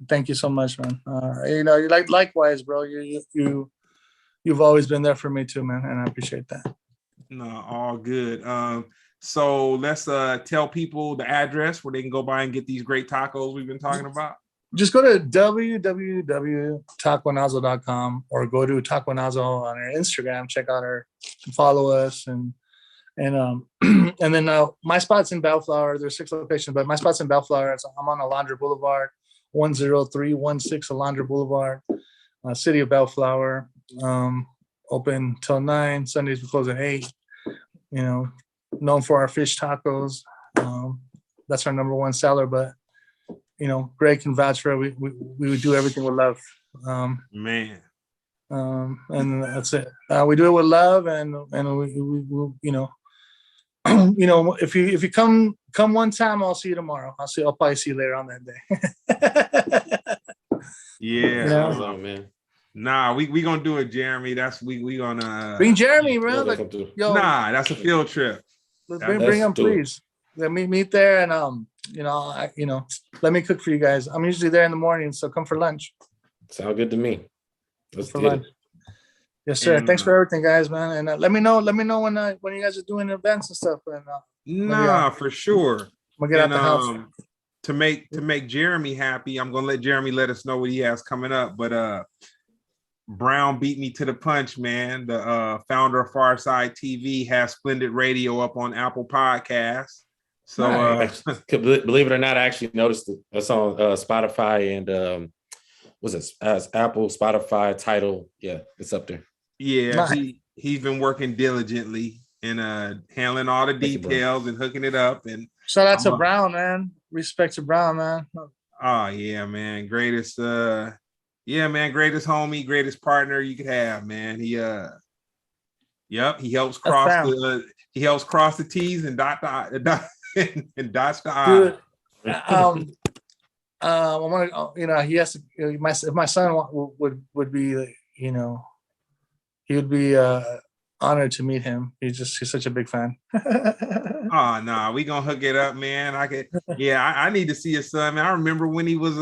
thank you so much, man. You know, likewise, bro. You've always been there for me too, man, and I appreciate that. No, all good. So let's tell people the address where they can go by and get these great tacos we've been talking about. Just go to www.taconazo.com or go to Taco Nazo on our Instagram. Check out follow us, and and then my spot's in Bellflower. There's 6 locations, but my spot's in Bellflower. I'm on Alondra Boulevard, 10316 Alondra Boulevard, city of Bellflower. Open till 9. Sundays we close at 8. You know, known for our fish tacos. That's our number one seller, but you know, Greg can vouch for it. We would do everything with love. Man. And that's it. We do it with love, and we you know, you know, if you come one time, I'll see you tomorrow. I'll probably see you later on that day. Yeah, you know? Oh, man. Nah, we gonna do it, Jeremy. That's we gonna bring Jeremy, bro. Like, yo, nah, that's a field trip. Bring him, please. Let me meet there, and you know, let me cook for you guys. I'm usually there in the morning, so come for lunch. Sound good to me. Let's for get lunch. it. Yes, sir. And, thanks for everything, guys, man. And let me know when you guys are doing events and stuff. And nah, for sure. I'm gonna get out the house. To make Jeremy happy, I'm gonna let Jeremy let us know what he has coming up. But Brown beat me to the punch, man. The founder of Farside TV has Splendid Radio up on Apple Podcasts. So believe it or not, I actually noticed it. That's on Spotify and what's it? Apple, Spotify, Tidal. Yeah, it's up there. Yeah, nice. he's been working diligently and handling all the details and hooking it up. And shout out to Brown, man. Respect to Brown, man. Oh yeah, man. Greatest greatest homie, greatest partner you could have, man. He helps cross the T's and dot the and dots the I. I want to, you know, he has to. If my son would be, you know, he would be honored to meet him. He's such a big fan. Oh no, we gonna hook it up, man. I need to see his son, man. I remember when he was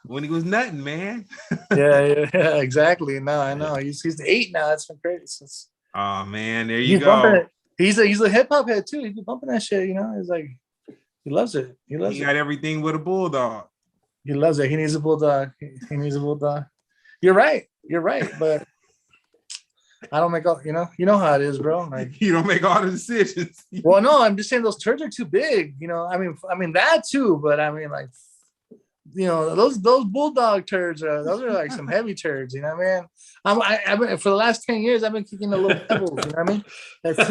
when he was nutting, man. yeah, exactly. No, I know. He's 8 now. That's been crazy. Oh man, there you go. He's a hip hop head too. He's been bumping that shit, you know. He's like, he loves it. He got everything with a bulldog. He loves it. He needs a bulldog. He needs a bulldog. You're right. But I don't make all, you know how it is, bro. Like, you don't make all the decisions. Well, no, I'm just saying those turds are too big, you know. I mean that too, but I mean, like, you know, those bulldog turds those are like some heavy turds, you know what I mean? I've been for the last 10 years, I've been kicking the little pebbles, you know what I mean? I got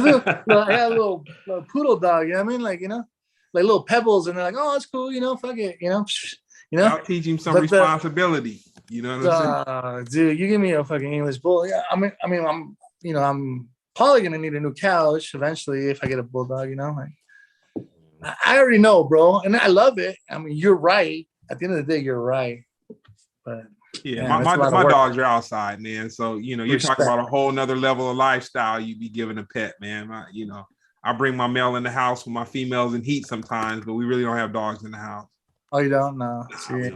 a little poodle dog, you know what I mean? Like, you know, like little pebbles, and they're like, oh, that's cool, you know, fuck it, you know. I'll teach him some responsibility. You know what I'm saying? Dude, you give me a fucking English bull. Yeah, I mean, I'm probably gonna need a new couch eventually if I get a bulldog. You know, like I already know, bro, and I love it. I mean, you're right. At the end of the day, you're right. But yeah, my dogs are outside, man. So you know, you're talking about a whole nother level of lifestyle you'd be giving a pet, man. I bring my male in the house with my females in heat sometimes, but we really don't have dogs in the house. Oh, you don't? No. See.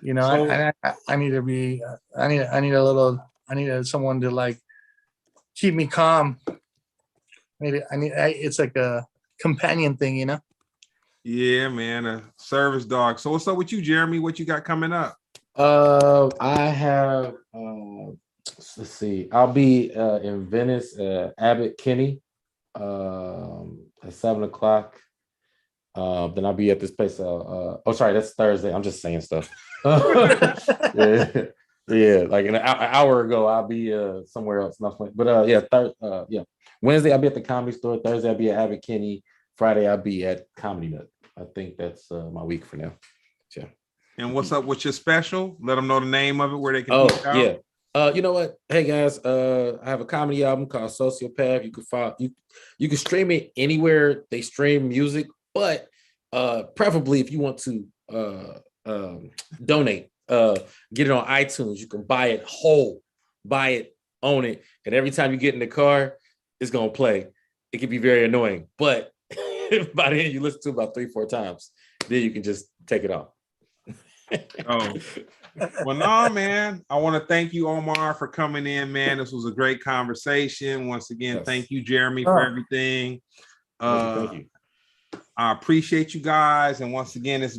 You know, so, I need to be. I need someone to like keep me calm. It's like a companion thing, you know. Yeah, man, a service dog. So what's up with you, Jeremy? What you got coming up? I have Let's see. I'll be in Venice, Abbott Kinney, at 7 o'clock. Then I'll be at this place. Sorry, that's Thursday. I'm just saying stuff. Yeah, yeah. Like an hour ago, I'll be somewhere else. But yeah. Wednesday I'll be at the Comedy Store. Thursday I'll be at Abbott Kinney. Friday I'll be at Comedy Nut. I think that's my week for now. Yeah. And what's up with your special? Let them know the name of it, where they can. Oh yeah. You know what? Hey guys, I have a comedy album called Sociopath. You can follow you can stream it anywhere they stream music, but preferably if you want to donate, get it on iTunes. You can buy it whole, buy it, own it, and every time you get in the car, it's gonna play. It can be very annoying, but by the end you listen to it about 3-4 times, then you can just take it off. Oh. Well, no, man. I want to thank you, Omar, for coming in, man. This was a great conversation. Once again, Thank you, Jeremy, for everything. Thank you. I appreciate you guys. And once again, it's